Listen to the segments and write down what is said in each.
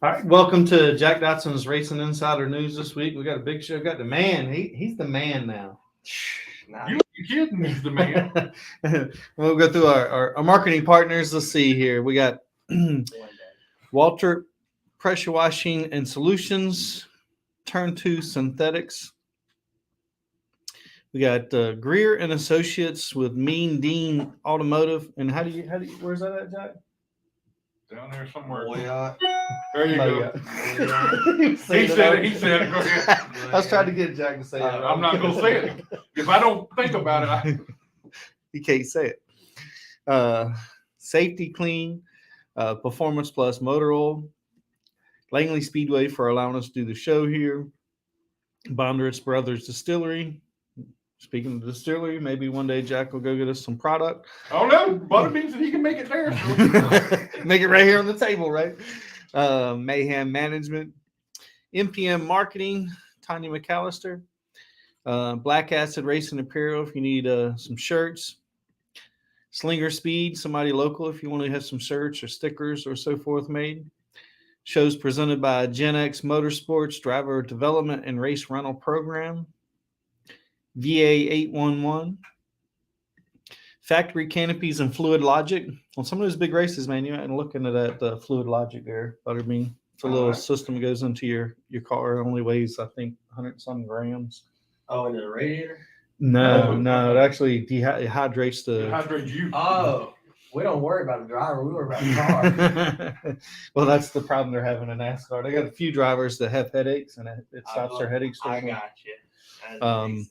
All right, welcome to Jack Dodson'S Racing Insider News this week. We got a big show. Got the man. He's the man now. You kidding? He's the man. We'll go through our marketing partners. Let's see here. We got WALTRIP Pressure Washing and Solutions, Turn 2 Synthetics. We got GRIER and Associates with Mean Dean Automotive. And how do you where's that at, Jack? Down there somewhere. Yeah. There you go. He said it. He said it. Go ahead. I was trying to get Jack to say it. I'm not going to say it. If I don't think about it, You can't say it. Safety Clean, Performance Plus Motor Oil, Langley Speedway for allowing us to do the show here, Bondurant Brothers Distillery. Speaking of distillery, maybe one day Jack will go get us some product. I don't know. Butterbean said he can make it there. Make it right here on the table, right? Mayhem Management, MPM Marketing, Tanya McAllister, Black Acid Racing Apparel if you need some shirts, Slinger Speed, somebody local if you want to have some shirts or stickers or so forth made. Shows presented by Gen X Motorsports, Driver Development and Race Rental Program. VA 811, Factory Canopies and Fluid Logic. On some of those big races, man, you might look into that Fluid Logic there, Butterbean. It's a little system that goes into your car. It only weighs, I think, 100-some grams. Oh, in the radiator? No, it actually dehydrates the. Dehydrate you. Oh, we don't worry about the driver. We worry about the car. Well, that's the problem they're having in NASCAR. They got a few drivers that have headaches, and it stops their headaches. I got you.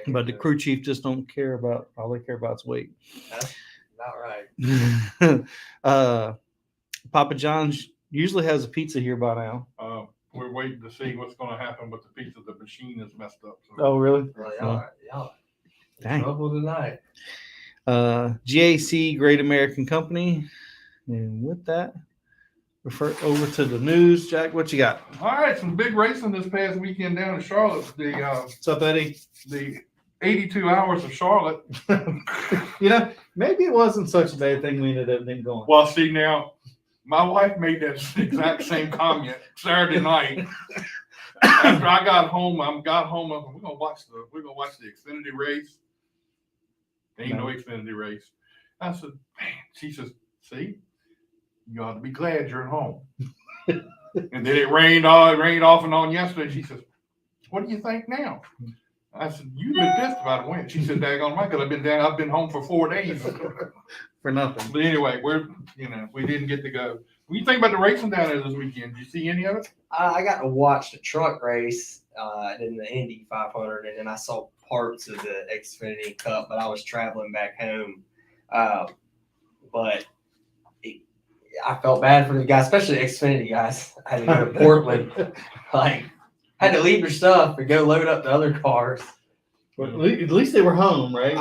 But the crew chief just don't care about, all they care about is weight. That's not right. Papa John's usually has a pizza here by now. We're waiting to see what's going to happen with the pizza. The machine is messed up. So. Oh, really? Well, y'all dang. trouble tonight. GAC, Great American Company. And with that, refer over to the news. Jack, what you got? All right, some big racing this past weekend down in Charlotte. What's up, Eddie? The 82 hours of Charlotte. Maybe it wasn't such a bad thing we ended up going. Well, see now, my wife made that exact same comment Saturday night. After I got home, we're gonna watch the Xfinity race. Ain't no Xfinity race. I said, man, she says, see, you ought to be glad you're at home. And then it rained off and on yesterday. She says, what do you think now? I said, you've been pissed about a win. She said, daggone right, because I've been home for 4 days. For nothing. But anyway, we didn't get to go. What do you think about the racing down there this weekend? Did you see any of it? I got to watch the truck race in the Indy 500, and then I saw parts of the Xfinity Cup, but I was traveling back home. But I felt bad for the guys, especially the Xfinity guys. I had to go to Portland. Had to leave your stuff and go load up the other cars. Well, at least they were home, right?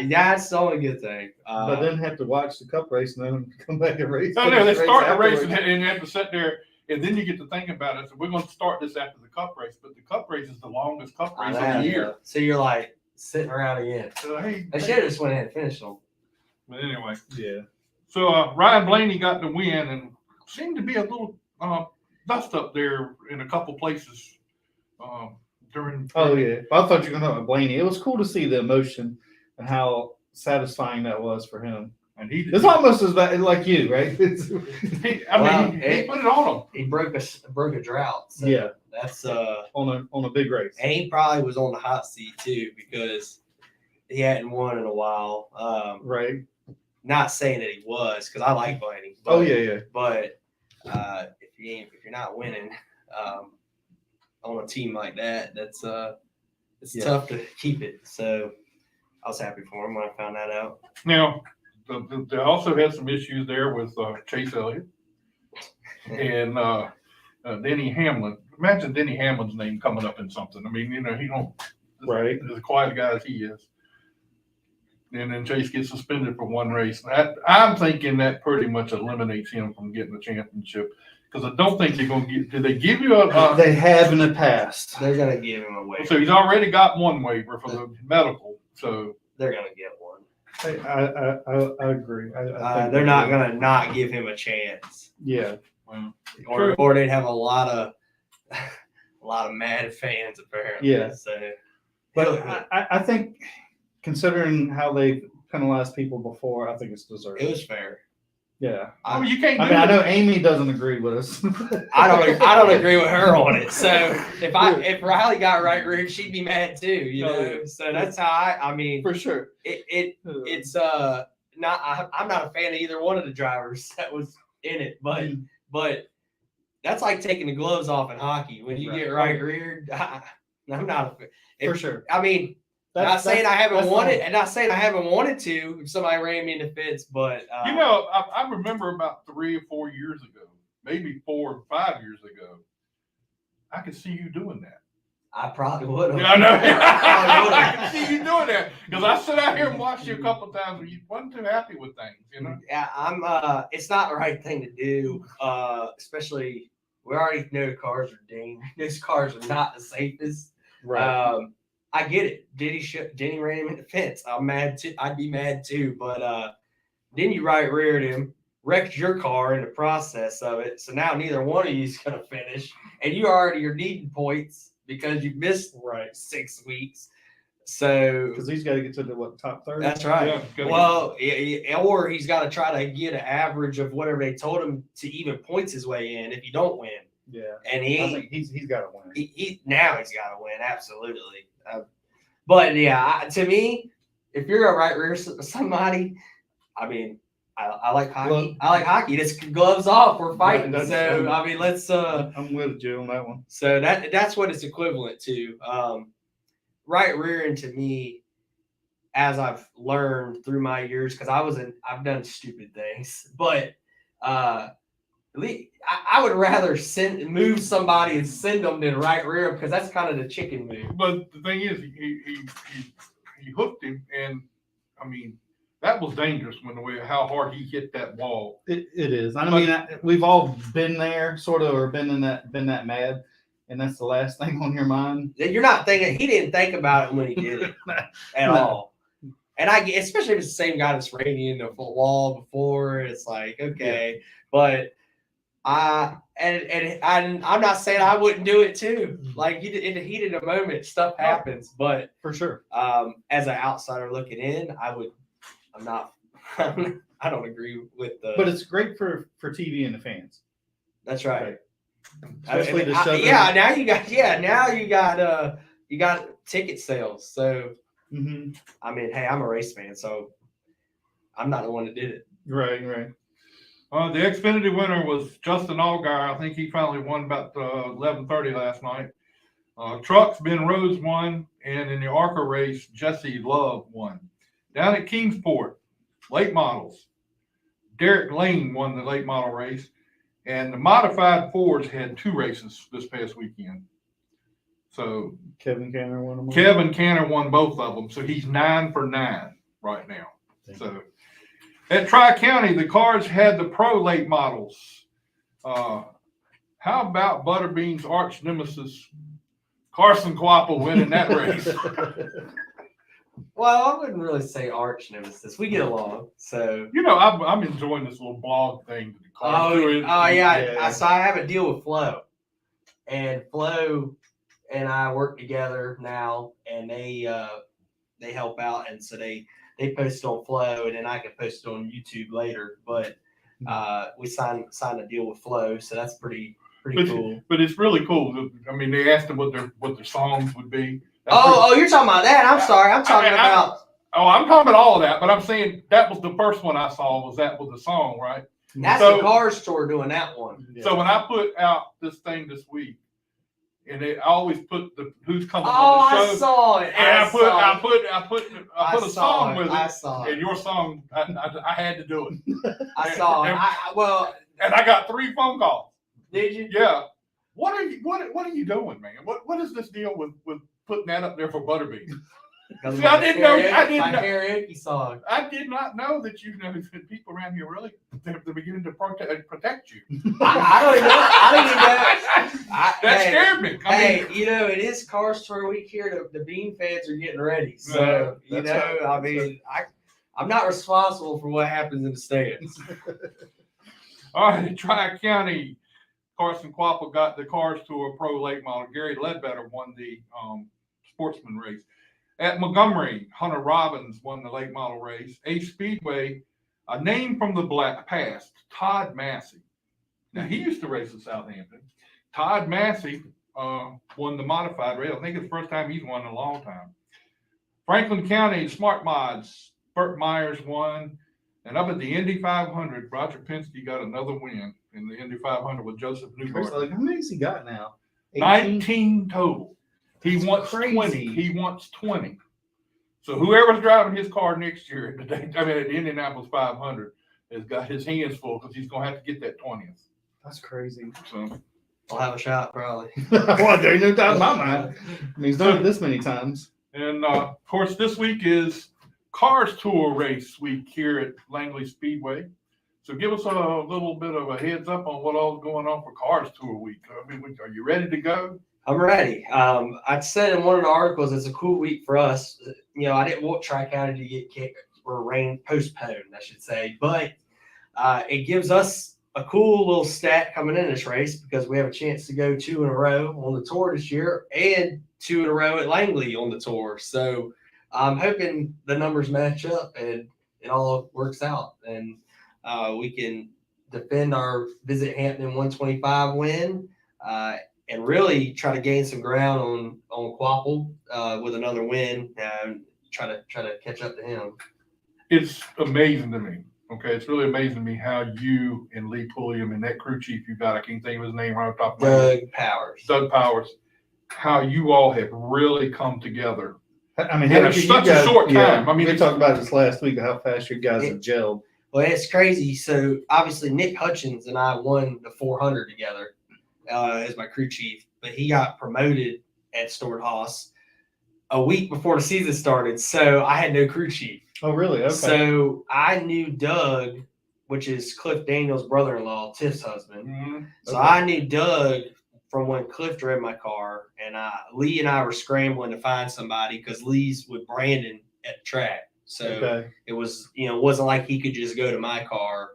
That's the only good thing. But then have to watch the Cup race and then come back and race. No, they start the race and you have to sit there, and then you get to think about it. So we're going to start this after the Cup race, but the Cup race is the longest Cup race of the year. So you're like sitting around again. So, hey, they should have just went in and finished them. But anyway, yeah. So Ryan Blaney got the win, and seemed to be a little dust up there in a couple places during. Oh yeah, I thought you were going to talk about Blaney. It was cool to see the emotion and how satisfying that was for him. And it's almost as bad like you, right? He put it on him. He broke a drought. So yeah, that's on a big race. And he probably was on the hot seat too because he hadn't won in a while. Right. Not saying that he was, because I like Blaney. Oh yeah. But if you're not winning on a team like that, it's tough to keep it. So I was happy for him when I found that out. Now, they also had some issues there with Chase Elliott and Denny Hamlin. Imagine Denny Hamlin's name coming up in something. I mean, he don't. Right. As quiet a guy as he is. And then Chase gets suspended for one race. I'm thinking that pretty much eliminates him from getting the championship, because I don't think they're going to get. Did they give you a? They have in the past. They're going to give him a waiver. So he's already got one waiver for the medical. So they're going to get one. I agree. I think They're not gonna not give him a chance, Yeah. Well, or they'd have a lot of mad fans apparently. Yeah. So, But I think, considering how they penalized people before, I think it's deserved. it was fair. Yeah. oh, you can't. I do mean, I it. know Amy doesn't agree with us. I don't agree with her on it. So if Riley got right reared, she'd be mad too. You Oh, know. yeah. So that's how I mean For sure. it's not I'm not a fan of either one of the drivers that was in it, but that's like taking the gloves off in hockey when you get right reared. I'm not For sure. I mean, not saying I haven't wanted to if somebody ran me in the fence, but You know, I remember about 3 or 4 years ago, maybe 4 or 5 years ago, I could see you doing that. I probably would have. Yeah, I know. I I can see you doing that because I sit out here and watched you a couple of times when you wasn't too happy with things, you know. Yeah, I'm. It's not the right thing to do. Especially we already know cars are dangerous. These cars are not the safest. Right. I get it. Denny ran him in the fence. I'm mad too. I'd be mad too. But then you right reared him, wrecked your car in the process of it. So now neither one of you is gonna finish, and you're needing points because you missed 6 weeks. So Because he's got to get to the top 30. that's right. Yeah, gotta Well, or he's got to try to get an average of whatever they told him to even points his way in if you don't win. Yeah. And he I ain't. think he's got to win. Now he's got to win, absolutely. But yeah, to me, if you're a right rear somebody, I mean, I like hockey. Well, I like hockey. It's gloves off. We're fighting. Right, So I mean, let's. I'm with you on that one. So that's what it's equivalent to. Right rearing to me, as I've learned through my years, because I've done stupid things, but I would rather move somebody and send them than right rear because that's kind of the chicken move. But the thing is, he hooked him, and I mean that was dangerous when how hard he hit that wall. It is. I mean, we've all been there, sort of, or been that mad, and that's the last thing on your mind. You're not thinking. He didn't think about it when he did it at all. And especially if it's the same guy that's ran you into the wall before, it's like okay, but. I'm not saying I wouldn't do it too. Like in the heat of the moment, stuff happens. But For sure. As an outsider looking in, I'm not. I don't agree with the. But it's great for TV and the fans. That's right. Especially to shove now you got ticket sales. So I mean, hey, I'm a race fan, so I'm not the one that did it. Right. The Xfinity winner was Justin Allgaier. I think he finally won about 11:30 last night. Trucks, Ben Rhodes won, and in the ARCA race, Jesse Love won. Down at Kingsport, late models, Derek Lane won the late model race, and the modified Fords had 2 races this past weekend. So Kevin Canner won them all. Kevin Canner won both of them, so he's 9 for 9 right now. So. At Tri-County, the cars had the pro late models. How about Butterbean's arch nemesis, Carson Quapple, winning that race? Well, I wouldn't really say arch nemesis. We get along, so. You know, I'm enjoying this little blog thing. Yeah. So I have a deal with Flo, and Flo and I work together now, and they help out, and so they post on Flow, and then I can post it on YouTube later. But we signed a deal with Flow, so that's pretty cool. But it's really cool. I mean, they asked them what their songs would be. You're talking about that. I'm sorry. I'm talking about. I'm talking about all of that, but I'm saying that was the first one I saw. Was the song, right? That's the car store doing that one. So when I put out this thing this week, and I always put the who's coming on on the show. I saw it. And I put a song with it. I saw it. And your song, I had to do it. I saw it. And I got 3 phone calls. Did you? Yeah. What are you doing, man? What is this deal with putting that up there for Butterbean? See, I didn't know. Karaoke song. I did not know that that people around here really they're beginning to protect you. I don't even know. That scared me. I mean, it is car store week here. The Bean fans are getting ready, so I I'm not responsible for what happens in the stands. All right, Tri-County, Carson Quapple got the Cars Tour Pro Late Model. Gary Ledbetter won the sportsman race. At Montgomery, Hunter Robbins won the late model race. Ace Speedway, a name from the past, Todd Massey. Now, he used to race at Southampton. Todd Massey won the modified race. I think it's the first time he's won in a long time. Franklin County, Smart Mods, Burt Myers won. And up at the Indy 500, Roger Penske got another win in the Indy 500 with Joseph Newgarden. Like, how many's he got now? 19 total. He wants crazy. 20. He wants 20. So whoever's driving his car next year at the Indianapolis 500 has got his hands full because he's going to have to get that 20th. That's crazy. So I'll have a shot probably. Well, there's no doubt in my mind. I mean, he's done it this many times. And of course, this week is Cars Tour race week here at Langley Speedway. So give us a little bit of a heads up on what all's going on for Cars Tour week. I mean, are you ready to go? I'm ready. I said in one of the articles, it's a cool week for us. You know, I didn't want Tri-County to get kicked or postponed, I should say, but it gives us a cool little stat coming in this race because we have a chance to go 2 in a row on the tour this year and 2 in a row at Langley on the tour. So I'm hoping the numbers match up and it all works out and we can defend our Visit Hampton 125 win and really try to gain some ground on Quapple with another win and try to catch up to him. It's amazing to me. Okay, it's really amazing to me how you and Lee Pulliam and that crew chief you got, I can't think of his name right off the top of my head. Doug Powers, how you all have really come together. I mean, in such a short time. Yeah, I mean, we talked about this last week, how fast your guys have gelled. Well, it's crazy. So obviously Nick Hutchins and I won the 400 together as my crew chief, but he got promoted at Stewart Haas a week before the season started. So I had no crew chief. Oh, really? Okay. So I knew Doug, which is Cliff Daniels' brother-in-law, Tiff's husband. Mm-hmm. So I knew Doug from when Cliff drove my car, and Lee and I were scrambling to find somebody because Lee's with Brandon at the track. So it was, you know, it wasn't like he could just go to my car.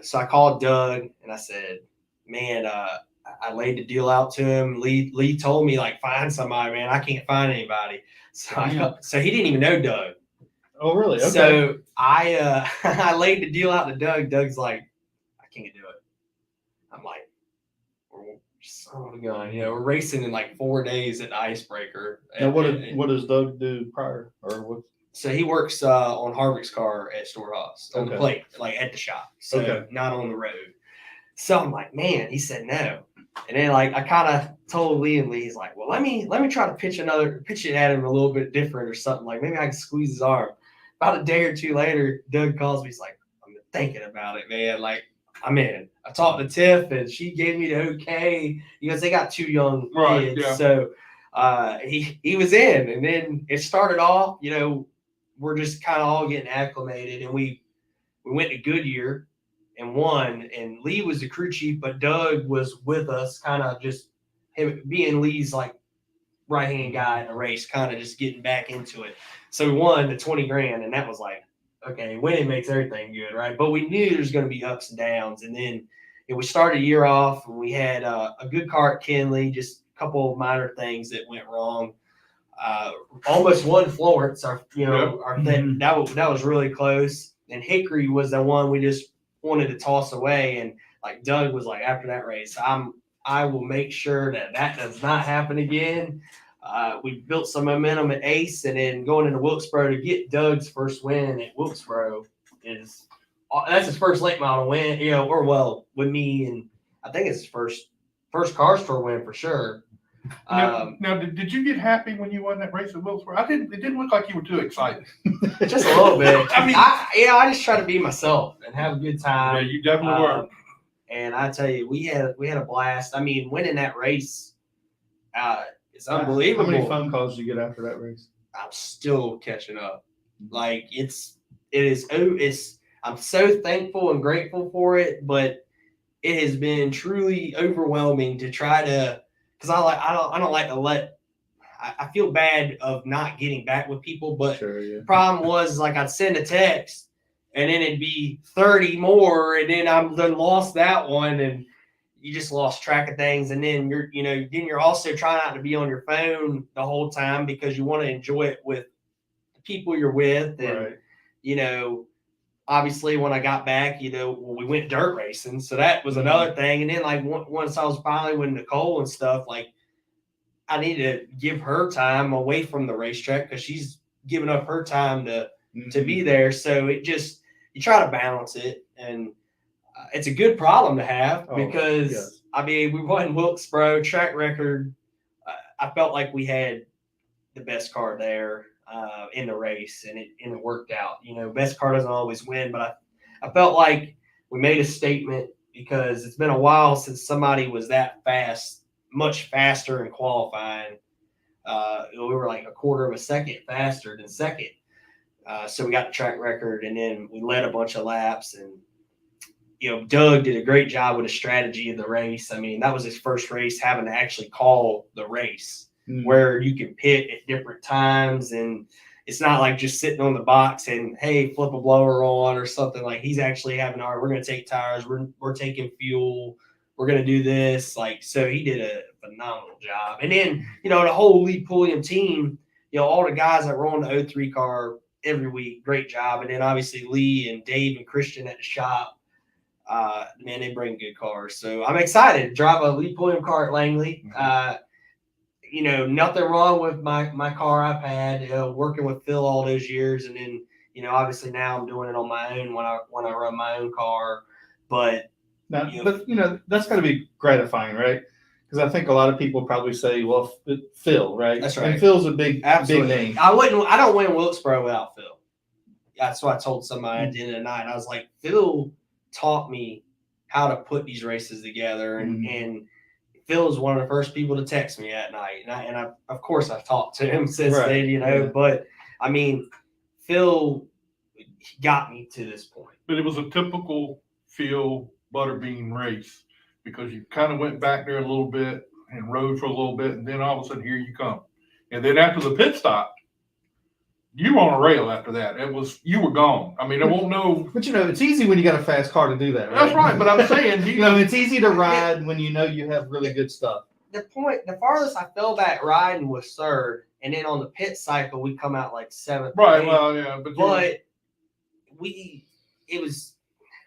So I called Doug and I said, man, I laid the deal out to him. Lee told me, like, find somebody, man. I can't find anybody. So so he didn't even know Doug. Oh, really? Okay. So I laid the deal out to Doug. Doug's like, I can't do it. I'm like, son of a gun. You know, we're racing in like 4 days at the Icebreaker. Now, what does Doug do prior? Or what? So he works on Harvick's car at Storehouse on the plate, like at the shop. So not on the road. So I'm like, man, he said no. And then like I kind of told Lee, and Lee's like, well, let me try to pitch it at him a little bit different or something. Like maybe I can squeeze his arm. About a day or two later, Doug calls me. He's like, I'm thinking about it, man. Like, I'm in. I talked to Tiff, and she gave me the okay because they got 2 young kids. Yeah. So he was in, and then it started off. You know, we're just kind of all getting acclimated, and we went to Goodyear and won. And Lee was the crew chief, but Doug was with us, kind of just him being Lee's like right-hand guy in the race, kind of just getting back into it. So we won the $20,000, and that was like, okay, winning makes everything good, right? But we knew there's going to be ups and downs. And then we started a year off, and we had a good car at Kinley, just a couple of minor things that went wrong. Almost won Florence, our thing. That was really close. And Hickory was the one we just wanted to toss away. And like Doug was like, after that race, I will make sure that does not happen again. We built some momentum at Ace, and then going into Wilkesboro to get Doug's first win at Wilkesboro that's his first late model win, you know, or well with me, and I think it's his first Cars Tour win for sure. Now, did you get happy when you won that race at Wilkesboro? It didn't look like you were too excited. Just a little bit. I mean, I just try to be myself and have a good time. Yeah, you definitely were. And I tell you, we had a blast. I mean, winning that race, it's unbelievable. How many phone calls did you get after that race? I'm still catching up. Like it is. I'm so thankful and grateful for it, but it has been truly overwhelming to try to. Because I don't like to let. I feel bad of not getting back with people, but Sure, yeah. the problem was like I'd send a text and then it'd be 30 more, and then I'm then lost that one, and you just lost track of things. And then you're also trying not to be on your phone the whole time because you want to enjoy it with the people you're with. And obviously when I got back, we went dirt racing, so that was another thing. And then like once I was finally with Nicole and stuff, like I need to give her time away from the racetrack because she's giving up her time to be there. So you try to balance it, and it's a good problem to have because I mean, we won Wilkesboro track record. I felt like we had the best car there in the race, and it worked out. Best car doesn't always win, but I felt like we made a statement because it's been a while since somebody was that fast, much faster in qualifying. We were like a quarter of a second faster than second. So we got the track record, and then we led a bunch of laps, and Doug did a great job with the strategy of the race. I mean, that was his first race having to actually call the race where you can pit at different times, and it's not like just sitting on the box and hey, flip a blower on or something. Like he's actually having we're going to take tires, we're taking fuel, we're going to do this. Like, so he did a phenomenal job. And then the whole Lee Pulliam team, all the guys that were on the 03 car every week, great job. And then obviously Lee and Dave and Christian at the shop, man, they bring good cars. So I'm excited to drive a Lee Pulliam car at Langley. Nothing wrong with my car I've had, working with Phil all those years. And then, obviously now I'm doing it on my own when I run my own car. But that's got to be gratifying, right? Because I think a lot of people probably say, well, Phil, right? That's right. And Phil's a big name. I don't win Wilkesboro without Phil. That's what I told somebody at the end of the night. I was like, Phil taught me how to put these races together, and Phil was one of the first people to text me at night, and I of course I've talked to him since then, But I mean, Phil got me to this point. But it was a typical Phil Butterbean race because you kind of went back there a little bit and rode for a little bit, and then all of a sudden here you come, and then after the pit stop, you were on a rail after that. You were gone. I mean, there won't no. But it's easy when you got a fast car to do that, right? That's right. But I'm saying, it's easy to ride when you have really good stuff. The farthest I fell back riding was third, and then on the pit cycle we come out like seventh. Right. Well, yeah, but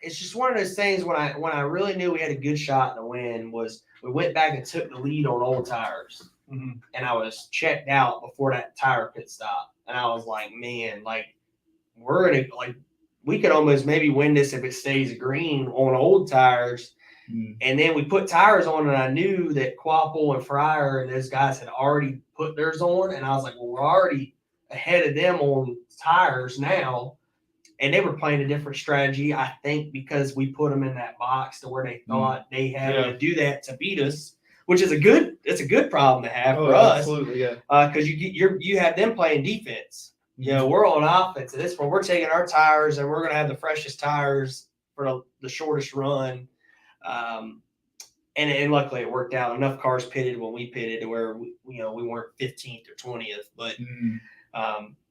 it's just one of those things when I really knew we had a good shot to win was we went back and took the lead on old tires, and I was checked out before that tire pit stop. And I was like, man, like we could almost maybe win this if it stays green on old tires. And then we put tires on, and I knew that Quapple and Fryer and those guys had already put theirs on. And I was like, well, we're already ahead of them on tires now. And they were playing a different strategy, I think, because we put them in that box to where they thought they had to do that to beat us. Which is it's a good problem to have for us. Absolutely, yeah. Because you have them playing defense. We're on offense. At this point, we're taking our tires, and we're going to have the freshest tires for the shortest run. And luckily it worked out. Enough cars pitted when we pitted to where we weren't 15th or 20th. But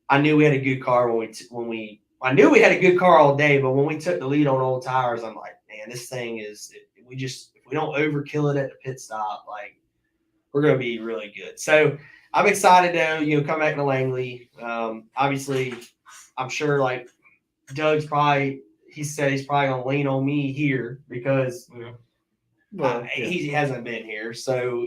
I knew we had a good car I knew we had a good car all day. But when we took the lead on old tires, I'm like, man, this thing is if we don't overkill it at the pit stop, like we're going to be really good. So I'm excited to, come back to Langley. Obviously I'm sure like Doug's he said he's probably going to lean on me here because he hasn't been here. So,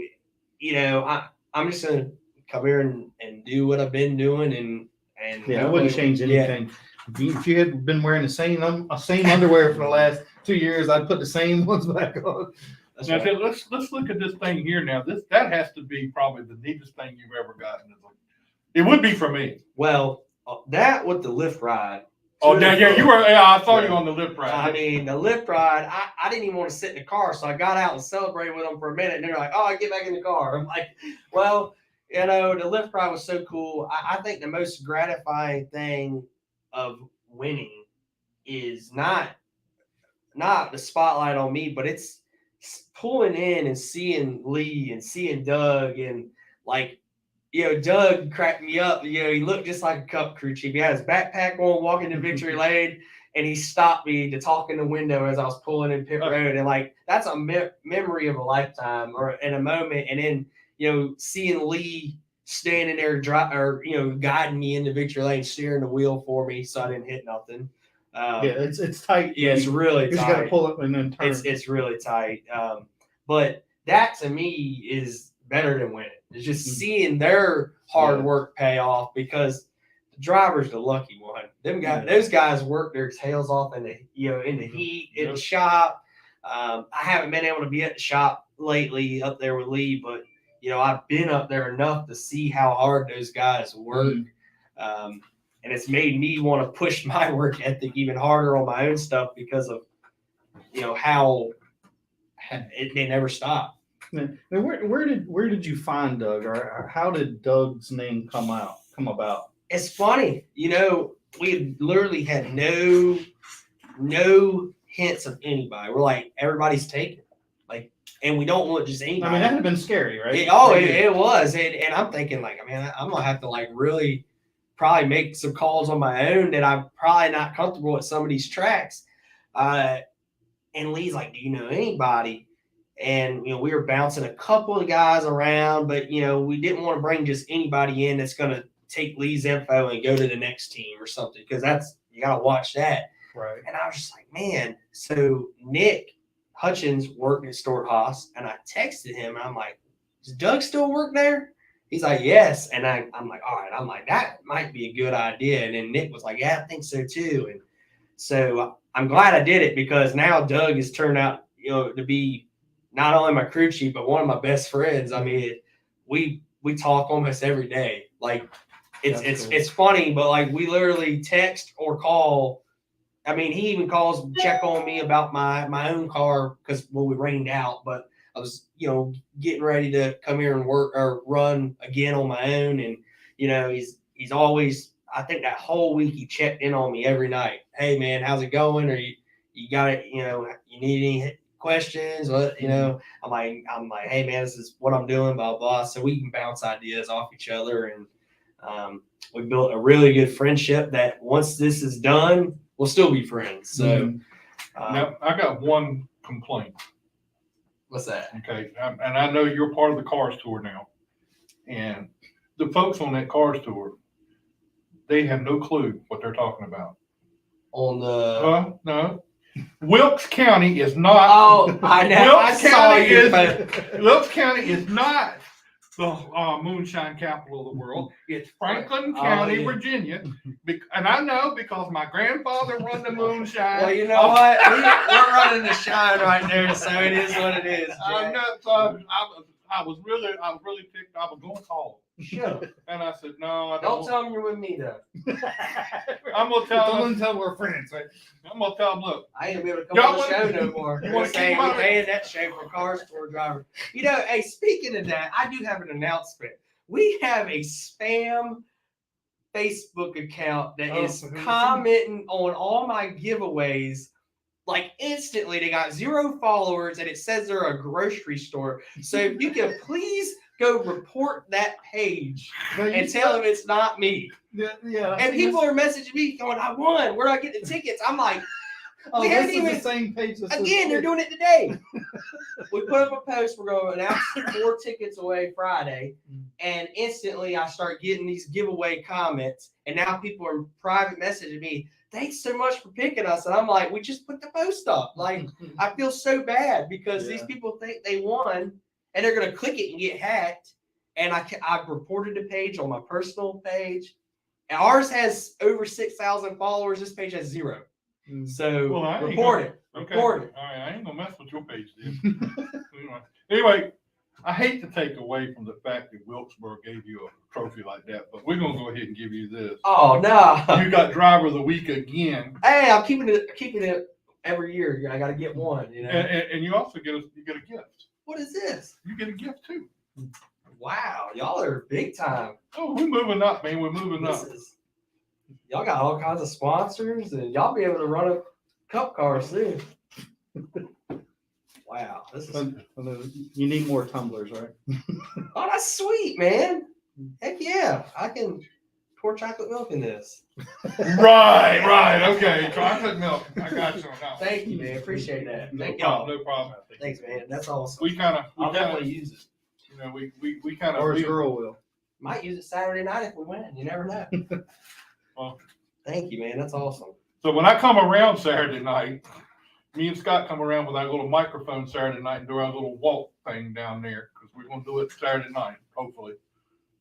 I'm just going to come here and do what I've been doing. And I wouldn't change anything. If you had been wearing the same underwear for the last 2 years, I'd put the same ones back on. Now, let's look at this thing here now. That has to be probably the neatest thing you've ever gotten. It would be for me. Well, that with the lift ride. Oh, yeah, you were. Yeah, I saw you on the lift ride. I mean, the lift ride. I didn't even want to sit in the car, so I got out and celebrated with them for a minute. And they're like, "Oh, I get back in the car." I'm like, "Well, the lift ride was so cool." I think the most gratifying thing of winning is not the spotlight on me, but it's pulling in and seeing Lee and seeing Doug and like Doug cracked me up. He looked just like a Cup crew chief. He had his backpack on, walking to victory lane, and he stopped me to talk in the window as I was pulling in pit road. And like, that's a memory of a lifetime, or in a moment. And then, seeing Lee standing there, guiding me into victory lane, steering the wheel for me so I didn't hit nothing. It's tight. Yeah, it's really tight. You just got to pull it and then turn. It's really tight. But that to me is better than winning. It's just seeing their hard work pay off, because the driver's the lucky one. Those guys work their tails off in the heat, in the shop. I haven't been able to be at the shop lately up there with Lee, but I've been up there enough to see how hard those guys work. And it's made me want to push my work ethic even harder on my own stuff, because of how they never stop. Now, where did you find Doug, or how did Doug's name come about? It's funny, we literally had no hints of anybody. We're like, everybody's taken, and we don't want just anybody. I mean, that would have been scary, right? It was, and I'm thinking like, man, I'm gonna have to really probably make some calls on my own that I'm probably not comfortable at some of these tracks. And Lee's like, do you know anybody? And, we were bouncing a couple of guys around, but, we didn't want to bring just anybody in that's going to take Lee's info and go to the next team or something, because you got to watch that. Right. And I was just like, man. So Nick Hutchins worked at Stuart Haas, and I texted him, and I'm like, does Doug still work there? He's like, yes. And I'm like, all right. I'm like, that might be a good idea. And then Nick was like, yeah, I think so too. And so I'm glad I did it, because now Doug has turned out, to be not only my crew chief, but one of my best friends. I mean, we talk almost every day. Like, it's funny, but we literally text or call. I mean, he even calls, check on me about my own car, because we rained out, but I was, getting ready to come here and work or run again on my own. And, he's always, I think that whole week he checked in on me every night. Hey man, how's it going? Or you got it, you need any questions? What, I'm like, hey man, this is what I'm doing, blah, blah. So we can bounce ideas off each other. And we built a really good friendship that once this is done, we'll still be friends. So now I got one complaint. What's that? Okay. And I know you're part of the Cars Tour now, and the folks on that Cars Tour, they have no clue what they're talking about. On the no. Wilkes County is not. Oh, I know. Wilkes County is not the moonshine capital of the world. It's Franklin County, Virginia. And I know, because my grandfather run the moonshine. Well, you know what? We're running the shine right there, so it is what it is. I know. So I was really picked. I was going to call him. Sure. And I said, no, I don't tell them you're with me, though. I'm going to tell them. Tell we're friends, right? I'm going to tell them, look. I ain't going to be able to come on the show no more. You want to say we paying that show for Cars Tour driver. Hey, speaking of that, I do have an announcement. We have a spam Facebook account that is commenting on all my giveaways. Like instantly, they got 0 followers, and it says they're a grocery store. So if you can please go report that page and tell them it's not me. Yeah. And people are messaging me going, I won. Where do I get the tickets? I'm like, we haven't even. The same page. Again, they're doing it today. We put up a post. We're going to announce 4 tickets away Friday. And instantly, I start getting these giveaway comments. And now people are private messaging me. Thanks so much for picking us. And I'm like, we just put the post up. Like, I feel so bad because these people think they won. And they're going to click it and get hacked. And I reported the page on my personal page. And ours has over 6,000 followers. This page has 0. So report it. Okay. Report it. All right. I ain't going to mess with your page then. Anyway, I hate to take away from the fact that Wilkesboro gave you a trophy like that, but we're going to go ahead and give you this. Oh, no. You got Driver of the Week again. Hey, I'm keeping it every year. I got to get one. And you also get a gift. What is this? You get a gift too. Wow, y'all are big time. Oh, we're moving up, man. We're moving up. Y'all got all kinds of sponsors, and y'all be able to run a cup car soon. Wow, this is. You need more tumblers, right? Oh, that's sweet, man. Heck yeah, I can pour chocolate milk in this. Right. Okay. Chocolate milk. I got you on that one. Thank you, man. Appreciate that. No Thank problem. y'all. No problem. Thanks, man. That's awesome. We kind of, I'll definitely use it. you know, we kind of. Or his girl will. Might use it Saturday night if we win. You never know. Well, thank you, man. That's awesome. So when I come around Saturday night, me and Scott come around with our little microphone Saturday night and do our little walk thing down there because we're gonna do it Saturday night, hopefully.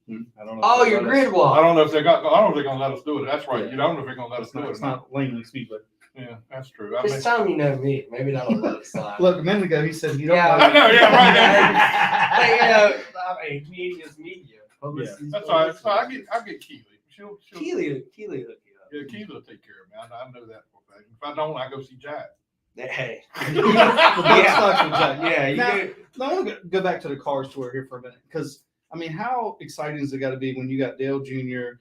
I don't know. Oh, your grid I walk. don't know if I don't know if they're gonna let us do it. That's right. Yeah. You don't know if they're gonna let us It's do not, it. it's not Langley Speedway. Yeah, that's true. I This mean, time you know me. Maybe that'll let it slide. Look, a minute ago he said you don't. Yeah. know. I know, yeah, But, right. you know, I mean, media's media. Publicity's That's all right. So publicity. I get Keely. She'll Keely hook you up. yeah, Keely will take care of me. I know that for a fact. If I don't, I go see Jack. Hey. The buck stops with Jack. Yeah, you Now, do. I want to go back to the cars tour here for a minute because I mean, how exciting is it got to be when you got Dale Jr.,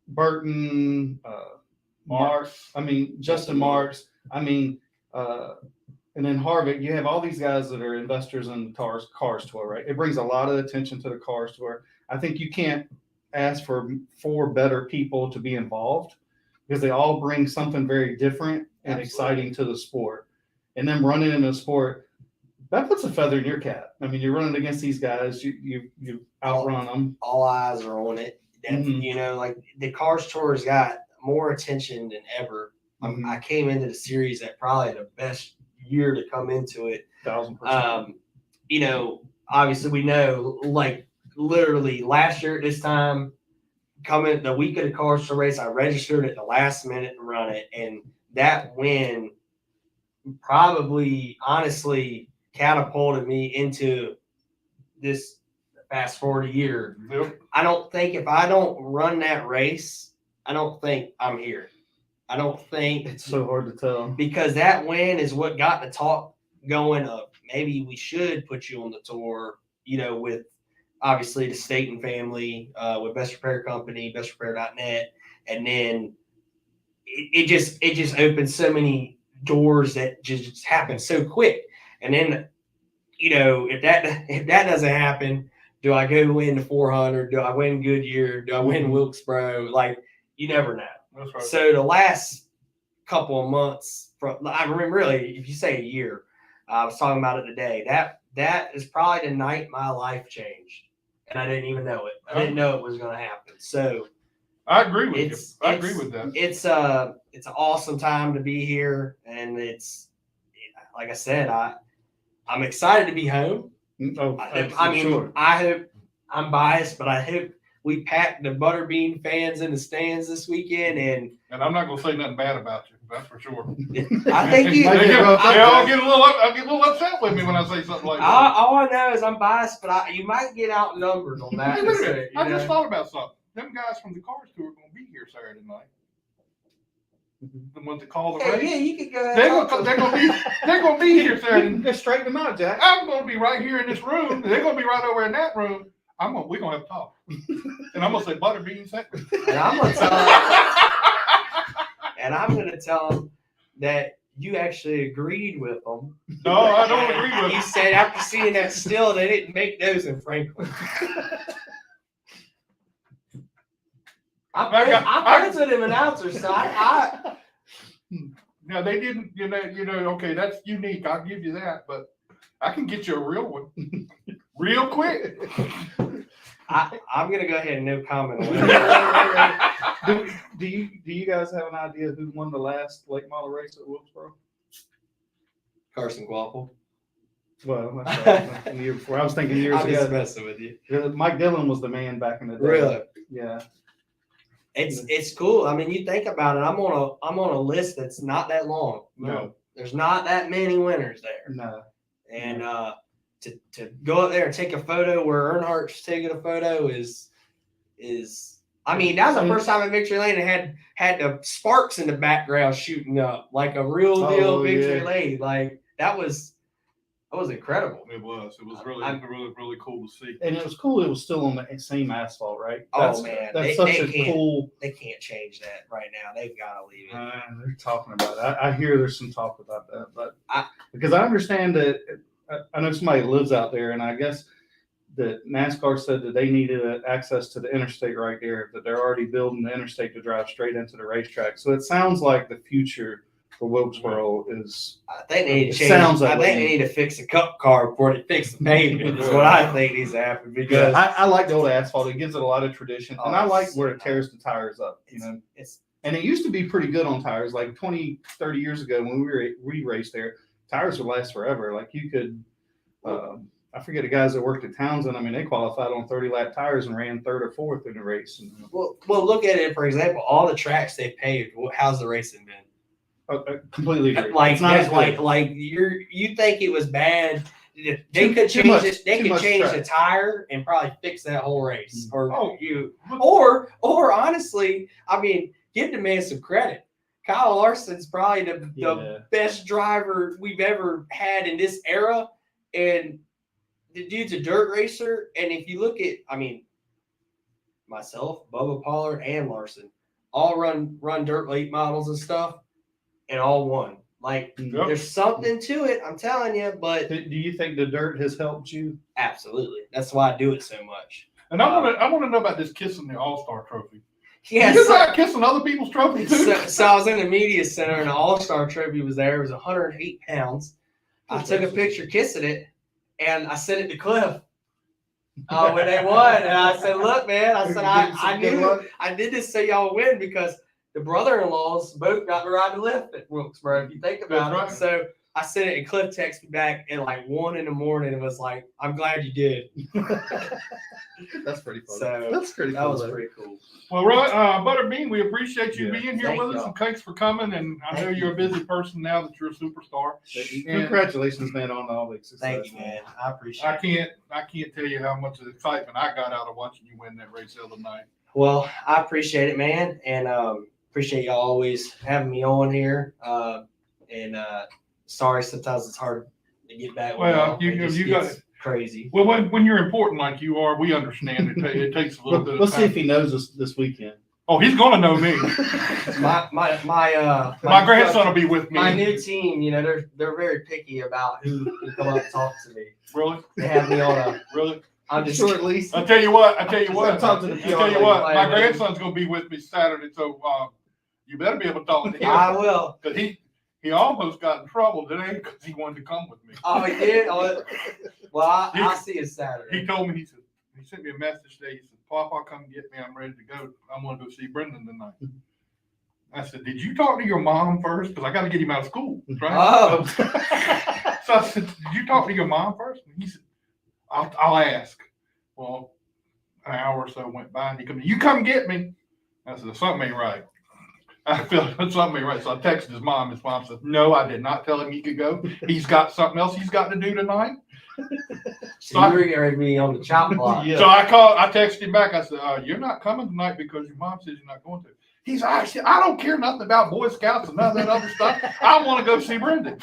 Burton, Marks. I mean, Justin Marks. I mean, and then Harvick. You have all these guys that are investors in the cars tour, right? It brings a lot of attention to the cars tour. I think you can't ask for four better people to be involved because they all bring something very different and exciting to the sport. And then running in a sport, that puts a feather in your cap. I mean, you're running against these guys, you outrun them. All eyes are on it. That, You know, like the cars tour's got more attention than ever. I came into the series at probably the best year to come into it. 1,000%. You know, obviously we know, like literally last year at this time, coming the week of the cars tour race, I registered at the last minute to run it, and that win probably honestly catapulted me into this fast forward a year. Yep. I don't think if I don't run that race, I don't think I'm here. I don't think It's so hard to tell. because that win is what got the talk going of maybe we should put you on the tour, you know, with obviously the Staten family, with Best Repair Company, bestrepair.net. And then it just opens so many doors that just happen so quick. And then, you know, if that doesn't happen, do I go win the 400? Do I win Goodyear? Do I win Wilkesboro? Like, you never know. That's right. So the last couple of months, I remember really, if you say a year, I was talking about it today. That is probably the night my life changed, and I didn't even know it. I didn't know it was going to happen. So I agree with you. I agree with that. It's an awesome time to be here, and it's like I said, I'm excited to be home. Oh, I mean, sure. I hope I'm biased, but I hope we packed the Butterbean fans in the stands this weekend, and I'm not gonna say nothing bad about you. That's for sure. I think you. I'll get a little upset with me when I say something like that. All I know is I'm biased, but you might get outnumbered on that. Hey, wait a minute. I just thought about something. Them guys from the cars tour are gonna be here Saturday night. The ones that call the race. Yeah, you could go ahead. They're gonna be here Saturday. Just straighten them out, Jack. I'm gonna be right here in this room. They're gonna be right over in that room. We're gonna have to talk. And I'm gonna say Butterbean second. And I'm gonna tell them that you actually agreed with them. No, I don't agree with You you. said after seeing that still, they didn't make those in Franklin. I'm friends with him announcers, so I No, they didn't. You know. Okay, that's unique. I'll give you that. But I can get you a real one, real quick. I'm gonna go ahead and no comment on that. Do you guys have an idea who won the last late model race at Wilkesboro? Carson Guapo. Well, that's right. The year before. I was thinking years I'm just ago. messing with you. Mike Dillon was the man back in the day. Really? Yeah. It's cool. I mean, you think about it. I'm on a list that's not that long. No. There's not that many winners there. No. And to go up there and take a photo where Earnhardt's taking a photo is I mean, that was the first time in Victory Lane it had the sparks in the background shooting up like a real deal Victory Lane. Like that was incredible. It was really cool to see. And it was cool. It was still on the same asphalt, right? Oh man, that's such a cool. They can't change that right now. They've got to leave it. They're talking about it. I hear there's some talk about that, but because I understand that I know somebody lives out there, and I guess that NASCAR said that they needed access to the interstate right there, that they're already building the interstate to drive straight into the racetrack. So it sounds like the future for Wilkesboro is. I think they need to It change. sounds that I think way. they need to fix the cup car before they fix the pavement. Is what I think needs to happen because I like the old asphalt. It gives it a lot of tradition, and I like where it tears the tires up. it's And it used to be pretty good on tires. Like 20, 30 years ago when we raced there, tires would last forever. Like you could. I forget the guys that worked at Townsend. I mean, they qualified on 30-lap tires and ran third or fourth in the race. And, well, look at it for example. All the tracks they paved. How's the racing been? completely agree. Like It's not as good. like you think it was bad. They could too change much- it. They too could much change track. the tire and probably fix that whole race. Mm-hmm. Or honestly, I mean, give the man some credit. Kyle Larson's probably the best driver we've ever had in this era, and the dude's a dirt racer. And if you look at, I mean, myself, Bubba Pollard, and Larson all run dirt late models and stuff, and all won. Like, there's something to it, I'm telling you. But Do you think the dirt has helped you? absolutely, that's why I do it so much. And I want to know about this kissing the All-Star trophy. Yeah, You like kissing other people's trophies too? so I was in the media center, and the All-Star trophy was there. It was 108 pounds. I took a picture kissing it, and I sent it to Cliff. When they won, and I said, "Look, man," I said, "I knew I did this so y'all win because the brother-in-laws both got to ride the lift at Wilkesboro. If you think about it, right. so I sent it, and Cliff texted me back at like 1 a.m. and was like, "I'm glad you did." That's pretty funny. So That's pretty that cool. was pretty cool. Well, Butterbean, we appreciate you Yeah. being here Thank with us, y'all. and thanks for coming. And I know Thank you're a busy person now that you're a superstar. And Congratulations, man, on all the success. Thank you, man. I appreciate it. I can't tell you how much excitement I got out of watching you win that race the other night. Well, I appreciate it, man, and appreciate y'all always having me on here. Sorry, sometimes it's hard to get back. with Well, y'all. you It just got gets it. crazy. Well, when you're important like you are, we understand it. It takes a little bit of Let's see time. if he knows us this weekend. Oh, he's gonna know me. My grandson will be with me. My new team, they're very picky about who can come up and talk to me. Really? They have me on a. Really? I'm just Short lease. I tell you what. Talk to the PR My lady. grandson's gonna be with me Saturday, so you better be able to talk to him. I will. Cause he almost got in trouble today because he wanted to come with me. Oh, he did. Oh, well, I'll see you Saturday. He told me, he sent me a message today. He said, "Papa, come get me. I'm ready to go. I'm going to go see Brendan tonight." I said, "Did you talk to your mom first? Because I got to get him out of school." Right? Oh. So I said, "Did you talk to your mom first?" And he said, I'll ask. Well, an hour or so went by, and he come, "You come get me." I said, "Something ain't right." I feel something ain't right. So I texted his mom. His mom said, "No, I did not tell him he could go. He's got something else he's got to do tonight." So you were getting to be on the chop block. Yeah. So I texted him back. I said, "You're not coming tonight because your mom says you're not going to." He's actually, "I don't care nothing about Boy Scouts and none of that other stuff. I want to go see Brendan."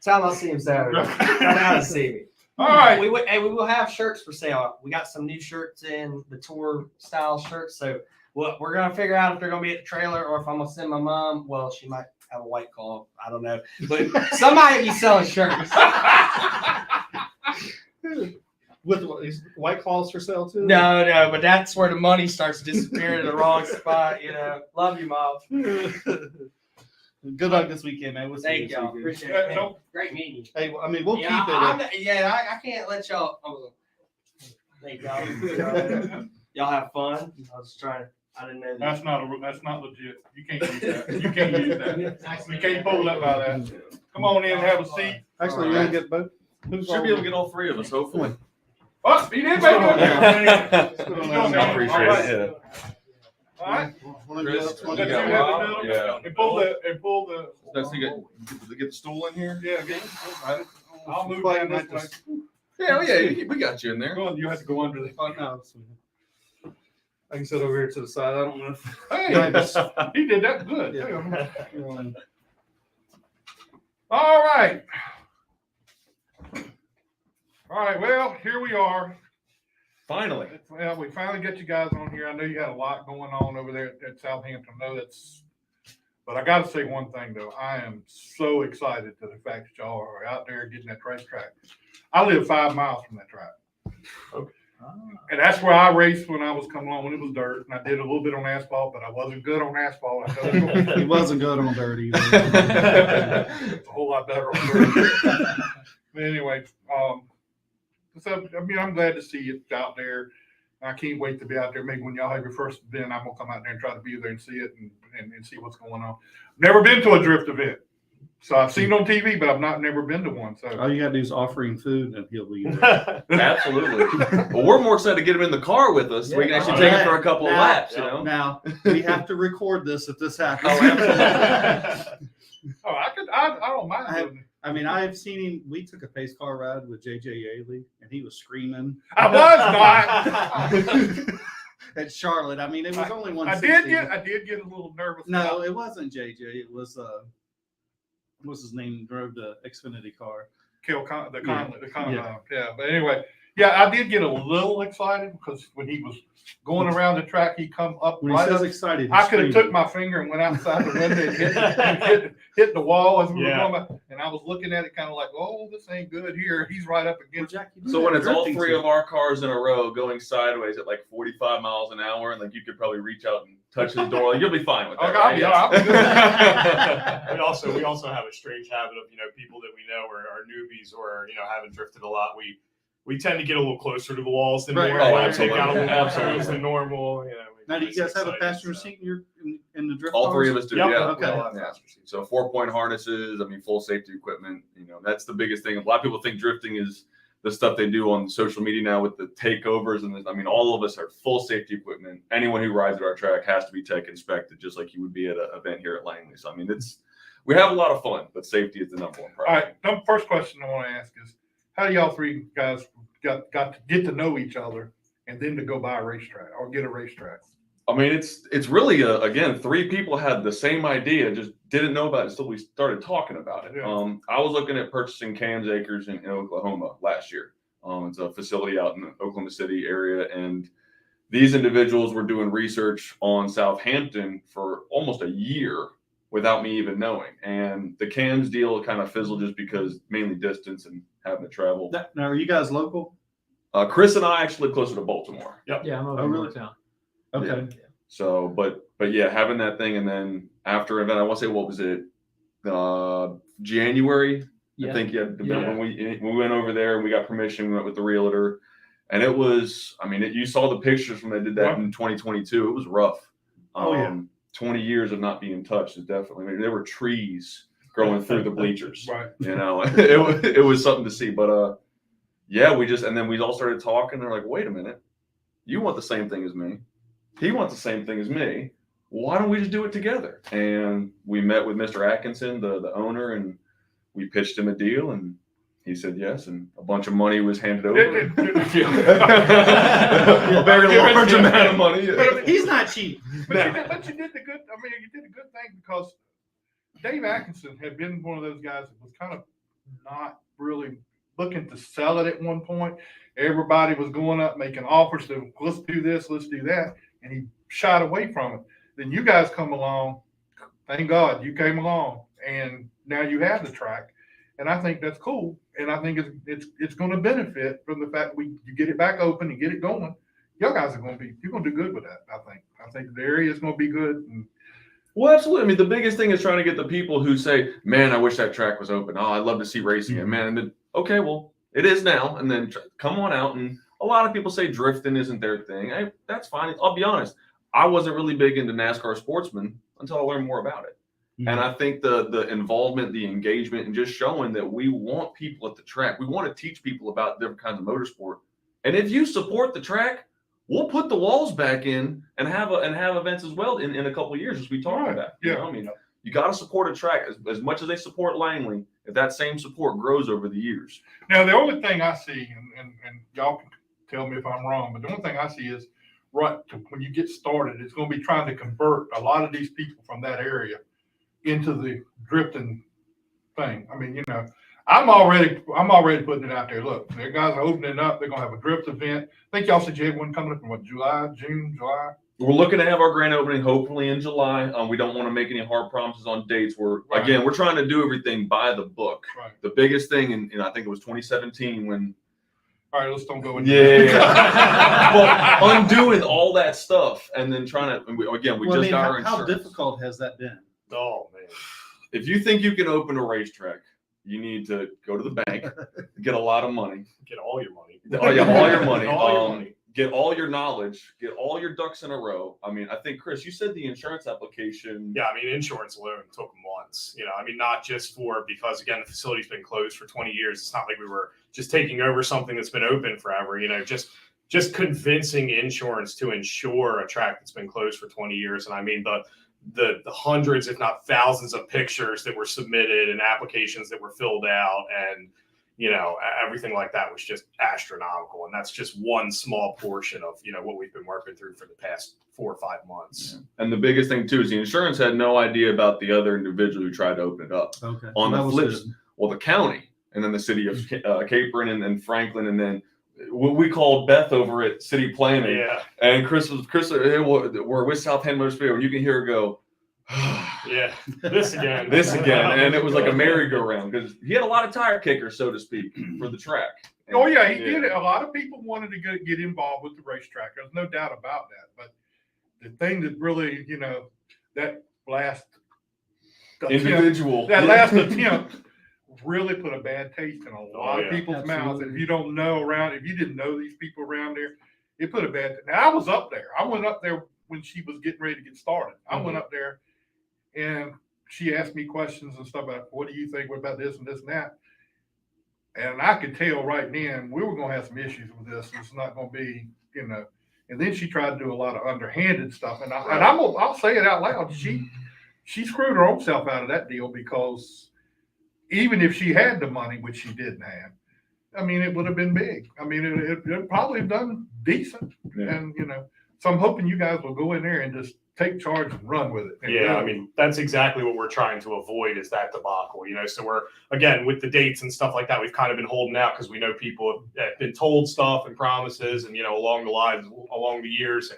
Tell him I'll see him Saturday. Come out and see me. All right. We will have shirts for sale. We got some new shirts in, the tour style shirts. So we're gonna figure out if they're gonna be at the trailer or if I'm gonna send my mom. Well, she might have a white claw. I don't know, but somebody be selling shirts. With White Claws for sale too? No, but that's where the money starts disappearing in the wrong spot. Love you, Mom. Good luck this weekend, man. We'll see Thank you y'all. this weekend. Appreciate it. Man. don't- Great meeting you. Hey, I mean, we'll keep it. I can't let y'all. Thank y'all. Y'all have fun. I was trying. I didn't know that. That's not legit. You can't use that. You can't use that. You can't pull up out of that. Come on in and have a seat. Actually, you're gonna get both. Should be able to get all three of us, hopefully. Oh, he did make it. I appreciate it. All right. Chris, Let's you do got that one? in the middle. Yeah. And pull the. That's to get the stool in here. Yeah, I'll move down this way. Yeah, we got you in there. Go on, you have to go under the. Oh, no, it's fine. I can sit over here to the side. I don't know if Hey, he did that good. Yeah. All right. All right, well, here we are. Finally. Well, we finally got you guys on here. I know you had a lot going on over there at Southampton. I know but I got to say one thing, though. I am so excited to the fact that y'all are out there getting that racetrack. I live 5 miles from that track. And that's where I raced when I was coming along, when it was dirt. And I did a little bit on asphalt, but I wasn't good on asphalt. He wasn't good on dirt either. It's a whole lot better on dirt. But anyway, so I mean, I'm glad to see it out there. I can't wait to be out there. Maybe when y'all have your first event, I'm gonna come out there and try to be there and see it and see what's going on. Never been to a drift event, so I've seen it on TV, but I've never been to one. So All you gotta do is offer him food, and he'll be there. Absolutely. Well, we're more excited to get him in the car with us. So we can actually take him for a couple of laps, you know? Now we have to record this if this happens. Oh, absolutely. oh, I don't mind doing it. I mean, I've seen him. We took a pace car ride with JJ Yaley, and he was screaming I was not. at Charlotte. I mean, it was only one. I did get a little nervous. No, it wasn't JJ. It was what's his name? Drove the Xfinity car. Yeah. But anyway, yeah, I did get a little excited because when he was going around the track, he come up When right he says up. excited, I could have took my finger and went outside the window and hit the wall as we were Yeah. going by, and I was looking at it kind of like, oh, this ain't good here. He's right up against. So when it's all three of our cars in a row going sideways at like 45 miles an hour, and like you could probably reach out and touch his door, like, you'll be fine with that. Okay, I'll be good. We also have a strange habit of, people that we know are newbies or, haven't drifted a lot. We tend to get a little closer to the walls than Right, normal. right, I right. take out a little more Absolutely. turns than normal. Now, do you guys have a excited, passenger so. seat in the drift? All three cars? of us do, Yep. yeah. Okay. Yeah. So 4-point harnesses, I mean, full safety equipment, that's the biggest thing. A lot of people think drifting is the stuff they do on social media now with the takeovers. And I mean, all of us are full safety equipment. Anyone who rides at our track has to be tech inspected, just like you would be at an event here at Langley. So, I mean, we have a lot of fun, but safety is the number one All priority. right, the first question I want to ask is, how do y'all three guys got to get to know each other and then to go buy a racetrack or get a racetrack? I mean, it's really again, three people had the same idea, just didn't know about it until we started talking about it. Yeah. I was looking at purchasing Cam's Acres in Oklahoma last year. It's a facility out in the Oklahoma City area, and these individuals were doing research on Southampton for almost a year without me even knowing. And the Cam's deal kind of fizzled just because mainly distance and having to travel. Now, are you guys local? Chris and I actually live closer to Baltimore. Yeah, I'm over Oh, in really? Yorktown. Okay. So, but yeah, having that thing, and then after event, I want to say, what was it? January, Yeah. I think. Yeah, when we went over there and we got permission, we went with the realtor, and it was. I mean, you saw the pictures when they did that in 2022. It was rough. Oh, yeah. 20 years of not being touched is definitely. I mean, there were trees growing through the bleachers. Right. It was something to see. But yeah, and then we all started talking. They're like, wait a minute, you want the same thing as me. He wants the same thing as me. Why don't we just do it together? And we met with Mr. Atkinson, the owner, and we pitched him a deal, and he said yes, and a bunch of money was handed over. A very large amount of money. He's not cheap. But you did the good. I mean, you did a good thing because Dave Atkinson had been one of those guys that was kind of not really looking to sell it at one point. Everybody was going up making offers to let's do this, let's do that, and he shied away from it. Then you guys come along. Thank God you came along, and now you have the track, and I think that's cool. And I think it's going to benefit from the fact you get it back open and get it going. Y'all guys you're going to do good with that. I think the area is going to be good. And Well, absolutely. I mean, the biggest thing is trying to get the people who say, man, I wish that track was open. Oh, I'd love to see racing it, man. And then, okay, well, it is now. And then come on out. And a lot of people say drifting isn't their thing. Hey, that's fine. I'll be honest. I wasn't really big into NASCAR sportsmen until I learned more about it. Mhm. And I think the involvement, the engagement, and just showing that we want people at the track. We want to teach people about different kinds of motorsport. And if you support the track, we'll put the walls back in and have events as well in a couple of years, as we talked Right. about. Yeah. You know, I mean, you got to support a track as much as they support Langley. If that same support grows over the years, now the only thing I see, and y'all can tell me if I'm wrong, but the only thing I see is when you get started, it's going to be trying to convert a lot of these people from that area into the drifting thing. I mean, I'm already putting it out there. Look, their guys are opening up. They're gonna have a drift event. I think y'all said you had one coming up in June, July. we're looking to have our grand opening hopefully in July. We don't want to make any hard promises on dates. We're trying to do everything by the book. Right. The biggest thing, and I think it was 2017 when All right, let's don't go into Yeah. Well, undoing all that stuff and then trying to, and we just got our how insurance. difficult has that been? Oh man. If you think you can open a racetrack, you need to go to the bank, get a lot of money. Get all your money. Oh, yeah, all your money. All your money. Get all your knowledge, get all your ducks in a row. I mean, I think, Chris, you said the insurance application. Yeah, I mean, insurance alone took months. You know, I mean, not just because again, the facility's been closed for 20 years. It's not like we were just taking over something that's been open forever. You know, just convincing insurance to insure a track that's been closed for 20 years. And I mean, the hundreds, if not thousands, of pictures that were submitted and applications that were filled out, and you know, everything like that was just astronomical. And that's just one small portion of, you know, what we've been working through for the past 4 or 5 months. Yeah. And the biggest thing too is the insurance had no idea about the other individual who tried to open it up. Okay. On That the was flip, good. well, the county, and then the city of Capron, and then Franklin, and then what we called Beth over at City Planning. Yeah. And Chris, hey, we're with South Hand Motor Speedway. You can hear her go, Yeah. This again. this again. And it was like a merry-go-round because he had a lot of tire kickers, so to speak, for the track. Oh yeah, he did it. A lot of people wanted to get involved with the racetrack. There's no doubt about that. But the thing that really, you know, that last Individual. that last attempt really put a bad taste in a lot yeah. of people's mouths. And if Absolutely. you don't know if you didn't know these people around there, it put a bad. Now I was up there. I went up there when she was getting ready to get started. I went up there, and she asked me questions and stuff about, what do you think? What about this and this and that? And I could tell right then we were going to have some issues with this. It's not going to be, you know. And then she tried to do a lot of underhanded stuff, and I'll say it out loud. She screwed her own self out of that deal, because even if she had the money, which she didn't have, I mean, it would have been big. I mean, it probably have done decent. Yeah. And, you know, so I'm hoping you guys will go in there and just take charge and run with it. And Yeah, go. I mean, that's exactly what we're trying to avoid, is that debacle, you know. So we're, again, with the dates and stuff like that, we've kind of been holding out because we know people have been told stuff and promises, and, you know, along the years,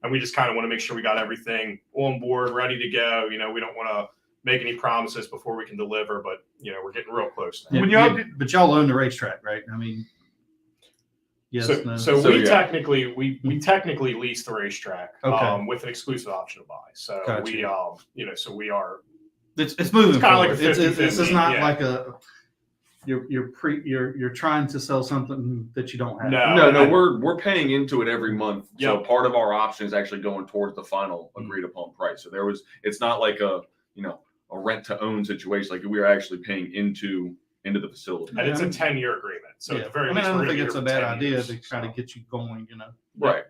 and we just kind of want to make sure we got everything on board, ready to go. You know, we don't want to make any promises before we can deliver, but, you know, we're getting real close now. When y'all did- But y'all own the racetrack, right? I mean, yes, So, no. so, So, we yeah. technically we technically lease the racetrack Okay. with an exclusive option to buy. So Gotcha. we you know, so we are It's moving. It's kinda like a forward. This 50-50, is not yeah. like you're trying to sell something that you don't have. No. We're paying into it every month. So Yep. part of our option is actually going towards the final agreed upon price. So it's not like a rent to own situation. Like, we are actually paying into the facility. and it's a 10-year agreement. So Yeah. at the very I mean, least, I we're don't gonna think be it's a here for bad 10 idea years, to try to so. get you going, you know. Right.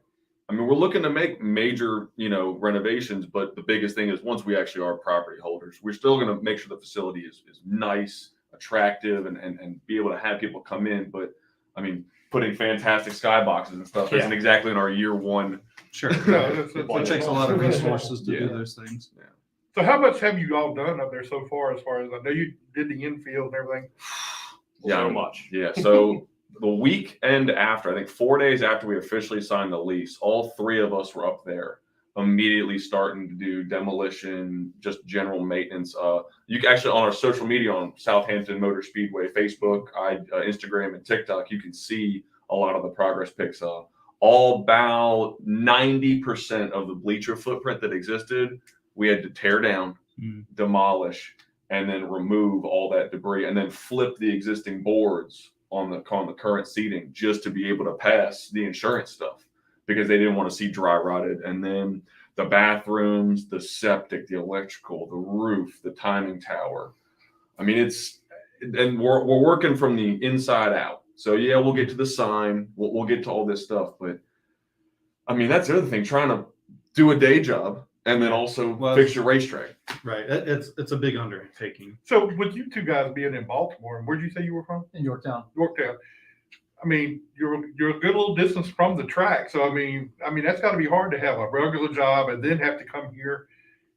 I mean, we're looking to make major, renovations, but the biggest thing is, once we actually are property holders, we're still going to make sure the facility is nice, attractive, and be able to have people come in. But I mean, putting fantastic skyboxes and stuff isn't exactly in our year one. Sure. No, that's- It takes a lot of resources to do Yeah. those things. So how much have you all done up there so far? As I know, you did the infield and everything. So much. Yeah. So the weekend after, I think 4 days after we officially signed the lease, all 3 of us were up there immediately starting to do demolition, just general maintenance. You can actually, on our social media, on Southampton Motor Speedway, Facebook, Instagram, and TikTok, you can see a lot of the progress pics. All about 90% of the bleacher footprint that existed, we had to tear down, demolish, and then remove all that debris, and then flip the existing boards on the current seating just to be able to pass the insurance stuff, because they didn't want to see dry rotted. And then the bathrooms, the septic, the electrical, the roof, the timing tower. I mean, and we're working from the inside out. So yeah, we'll get to the sign, we'll get to all this stuff, but I mean, that's the other thing, trying to do a day job and then also fix your racetrack. Right. It's a big undertaking. So with you two guys being in Baltimore, and where'd you say you were from? In Yorktown. Yorktown. I mean, you're a good little distance from the track. So I mean that's got to be hard to have a regular job and then have to come here,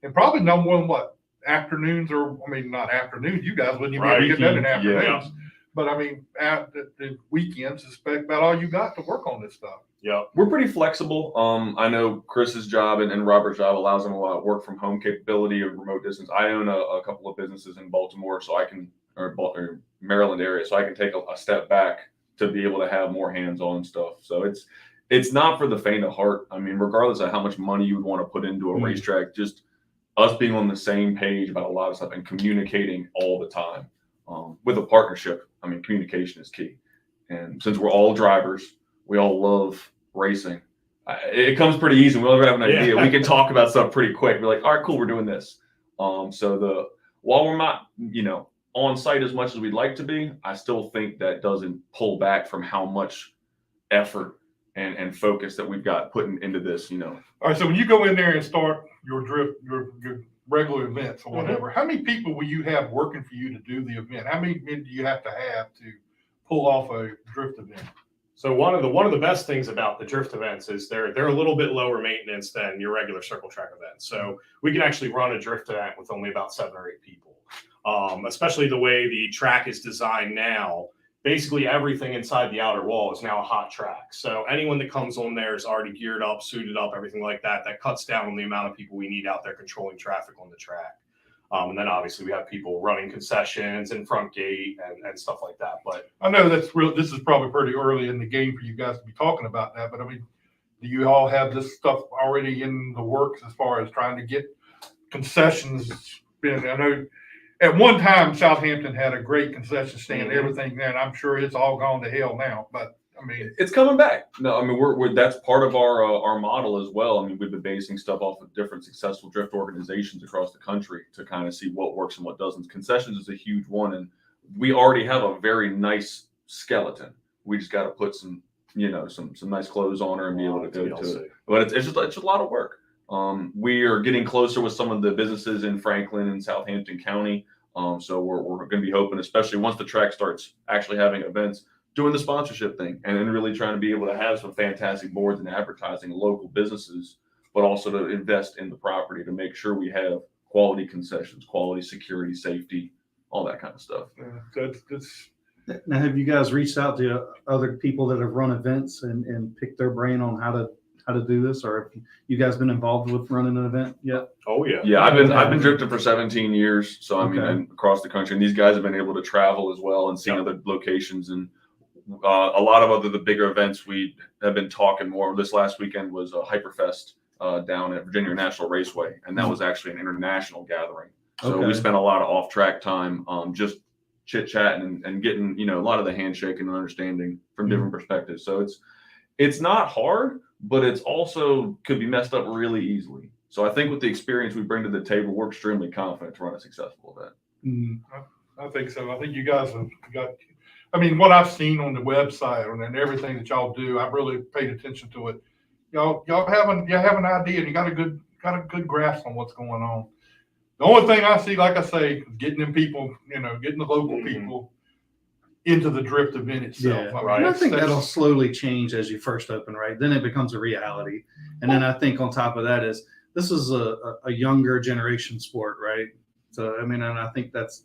and probably no more than what, afternoons, or I mean not afternoons. You guys wouldn't even be able to get done in afternoons. Yeah. But I mean, at the weekends is about all you got to work on this stuff. Yeah. We're pretty flexible. I know Chris's job and Robert's job allows him a lot of work from home capability or remote distance. I own a couple of businesses in Baltimore, so I can, or Maryland area, so I can take a step back to be able to have more hands-on stuff. So it's not for the faint of heart. I mean, regardless of how much money you would want to put into a racetrack, just us being on the same page about a lot of stuff and communicating all the time. With a partnership, I mean, communication is key. And since we're all drivers, we all love racing. It comes pretty easy. We all have an idea. We can talk about stuff pretty quick. We're like, all right, cool, we're doing this. While we're not, on site as much as we'd like to be, I still think that doesn't pull back from how much effort and focus that we've got putting into this, All right, so when you go in there and start your regular events or whatever, how many people will you have working for you to do the event? How many men do you have to pull off a drift event? So one of the best things about the drift events is they're a little bit lower maintenance than your regular circle track events. So we can actually run a drift event with only about 7 or 8 people. Especially the way the track is designed now. Basically everything inside the outer wall is now a hot track. So anyone that comes on there is already geared up, suited up, everything like that. That cuts down on the amount of people we need out there controlling traffic on the track. And then obviously we have people running concessions and front gate and stuff like that. But I know this is probably pretty early in the game for you guys to be talking about that. But I mean, do you all have this stuff already in the works as far as trying to get concessions? I know at one time Southampton had a great concession stand, everything there, and I'm sure it's all gone to hell now. But I mean, it's coming back. No, I mean we're that's part of our model as well. I mean, we've been basing stuff off of different successful drift organizations across the country to kind of see what works and what doesn't. Concessions is a huge one, and we already have a very nice skeleton. We just got to put some some nice clothes on her and be able to go to it. But it's just a lot of work. We are getting closer with some of the businesses in Franklin and Southampton County. So we're going to be hoping, especially once the track starts actually having events, doing the sponsorship thing and then really trying to be able to have some fantastic boards and advertising local businesses, but also to invest in the property to make sure we have quality concessions, quality security, safety, all that kind of stuff. Now, have you guys reached out to other people that have run events and picked their brain on how to do this, or have you guys been involved with running an event yet? Oh yeah. Yeah, I've been drifting for 17 years. So I mean, and across the country, and these guys have been able to travel as well and see other locations, and a lot of the bigger events we have been talking more. This last weekend was a Hyperfest down at Virginia National Raceway, and that was actually an international gathering. So we spent a lot of off-track time just chit-chatting and getting a lot of the handshaking and understanding from different perspectives. So it's not hard, but it's also could be messed up really easily. So I think with the experience we bring to the table, we're extremely confident to run a successful event. I think so. I think you guys have got, I mean, what I've seen on the website and everything that y'all do, I've really paid attention to it. Y'all have an idea, and you got a good grasp on what's going on. The only thing I see, like I say, is getting them people, getting the local people into the drift event itself. Yeah, I think that'll slowly change as you first open, right? Then it becomes a reality. And then I think on top of that is this is a younger generation sport, right? So, I mean, and I think that's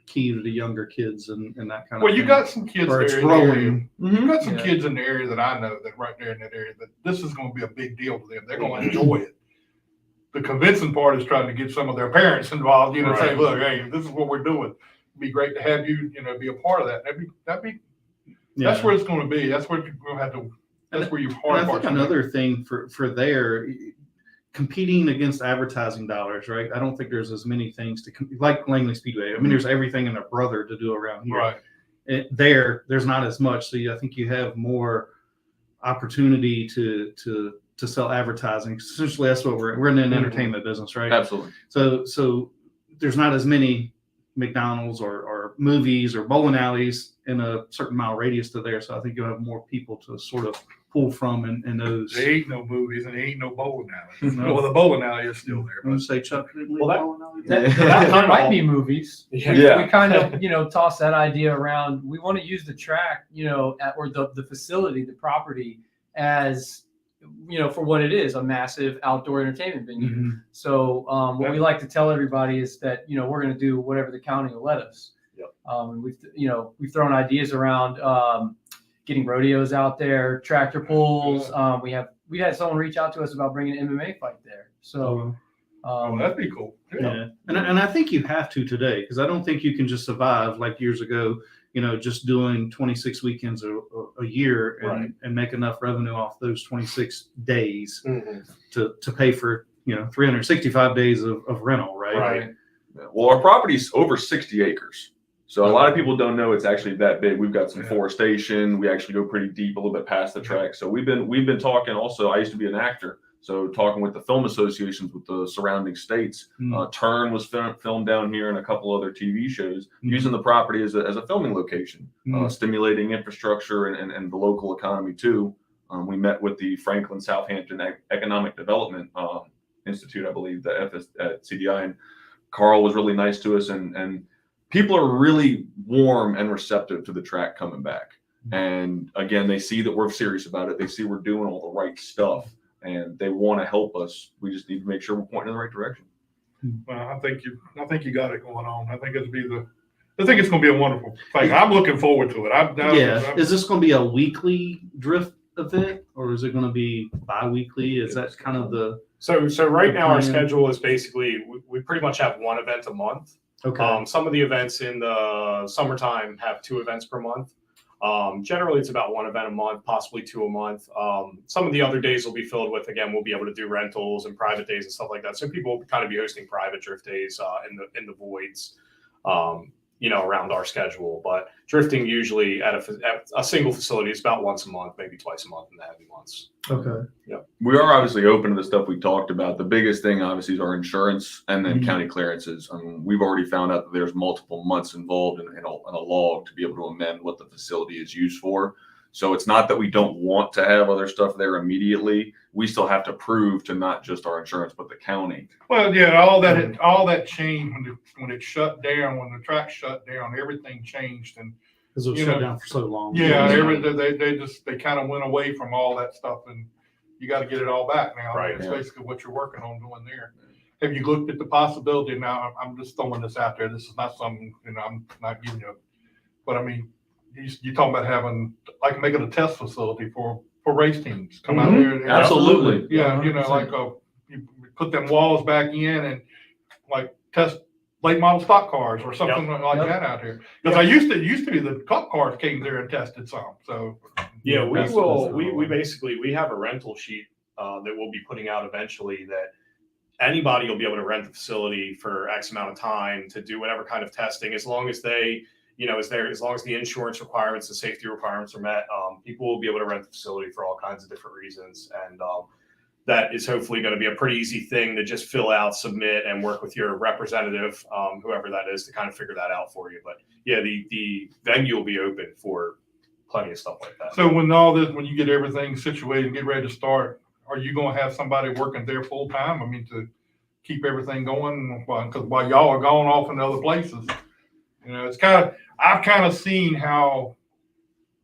key to the younger kids and that kind of thing. You got some kids or there it's in the area. growing. You got some kids in the area that I know that right there in that area, that this is going to be a big deal to them. They're going to enjoy it. The convincing part is trying to get some of their parents involved, say, look, hey, this is what we're doing. It'd be great to have you, be a part of that. That's where it's going to be. That's where you're going to have to, that's where your hard I part. think another thing for there, competing against advertising dollars, right? I don't think there's as many things to like Langley Speedway. I mean, there's everything and a brother to do around here. Right. There's not as much. So I think you have more opportunity to sell advertising. Essentially, that's what we're in an entertainment business, right? Absolutely. So there's not as many McDonald's or movies or bowling alleys in a certain mile radius to there. So I think you'll have more people to sort of pull from in those. There ain't no movies and there ain't no bowling alleys. Well, the bowling alley is still there. I'm gonna say Chuck. That might be movies. Yeah. We kind of toss that idea around. We want to use the track, or the facility, the property as, for what it is, a massive outdoor entertainment venue. Mm-hmm. So what we like to tell everybody is that, we're going to do whatever the county will let us. Yep. We've thrown ideas around getting rodeos out there, tractor pulls. We had someone reach out to us about bringing an MMA fight there. So that'd be cool. Yeah. And I think you have to today, because I don't think you can just survive like years ago just doing 26 weekends a year and, Right. and make enough revenue off those 26 days Mhm. to pay for, 365 days of rental, right? Right. Yeah. Well, our property's over 60 acres. So a lot of people don't know it's actually that big. We've got some Yeah. forestation. We actually go pretty deep, a little bit past the track. So we've been talking also. I used to be an actor. So talking with the film associations with the surrounding states. Mm. Turn was filmed down here and a couple other TV shows Mm. using the property as a filming location, Mm. stimulating infrastructure and the local economy too. We met with the Franklin Southampton Economic Development Institute, I believe, the FS at CDI, and Carl was really nice to us, and people are really warm and receptive to the track coming back. And again, they see that we're serious about it. They see we're doing all the right stuff, and they want to help us. We just need to make sure we're pointing in the right direction. Well, I think you got it going on. I think it's going to be a wonderful thing. I'm looking forward to it. Is this going to be a weekly drift event, or is it going to be bi-weekly? Is that kind of the So right now our plan? schedule is basically we pretty much have one event a month. okay? Some of the events in the summertime have 2 events per month. Generally, it's about 1 event a month, possibly 2 a month. Some of the other days will be filled with, again, we'll be able to do rentals and private days and stuff like that. So people will kind of be hosting private drift days in the voids, around our schedule. But drifting usually at a single facility is about once a month, maybe twice a month in the heavy months. Okay. We are obviously open to the stuff we talked about. The biggest thing, obviously, is our insurance and then Mhm. county clearances. We've already found out that there's multiple months involved in a log to be able to amend what the facility is used for. So it's not that we don't want to have other stuff there immediately. We still have to prove to not just our insurance, but the county. Well, yeah, all that changed when it shut down, when the track shut down, everything changed, and Because it was You shut know, down for so long. yeah, they kind of went away from all that stuff, and you got to get it all back now. Right, That's yeah. basically what you're working on doing there. Have you looked at the possibility? Now, I'm just throwing this out there. This is not something, I'm not giving you, but I mean, you're talking about having, like, making a test facility for race teams. Come out Mhm. there. And, Absolutely. Yeah, 100%. You put them walls back in and like test late model stock cars or something like Yep. that out here. Because it used to be the cup cars came there and tested some. So Yeah, we That's- will. that's We another basically we have a rental sheet that we'll be putting out eventually that anybody will be able to rent the facility for X amount of time to do whatever kind of testing, as long as they, as long as the insurance requirements and safety requirements are met. People will be able to rent the facility for all kinds of different reasons, and that is hopefully going to be a pretty easy thing to just fill out, submit, and work with your representative, whoever that is, to kind of figure that out for you. But yeah, the venue will be open for plenty of stuff like that. So when you get everything situated and get ready to start, are you going to have somebody working there full time? I mean, to keep everything going, because while y'all are going off in other places, I've kind of seen how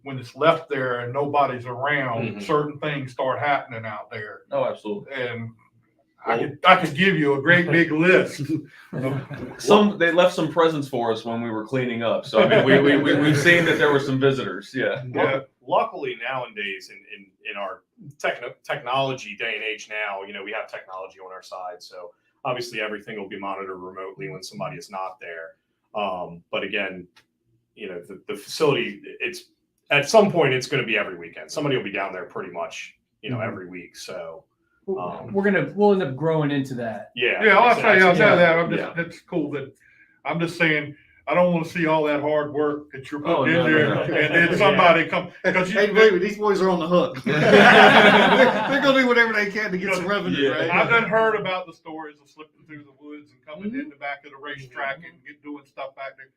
when it's left there and nobody's around, Mhm. certain things start happening out there. Oh, absolutely. And I could give you a great big list. They left some presents for us when we were cleaning up. So I mean, we've seen that there were some visitors. Yeah. Yeah. Luckily nowadays in our technology day and age now, we have technology on our side. So obviously everything will be monitored remotely when somebody is not there. But again, the facility, it's at some point it's going to be every weekend. Somebody will be down there pretty much, every week. So We'll end up growing into that. yeah. Yeah, I'll tell you that. Yeah. That's cool. I'm just saying, I don't want to see all that hard work that you're putting in there, no. and then somebody come because Hey, believe me, these boys are on the hook. They're gonna do whatever they can to get some revenue, Yeah. right? I've done heard about the stories of slipping through the woods and coming in the back of the racetrack and doing stuff back there.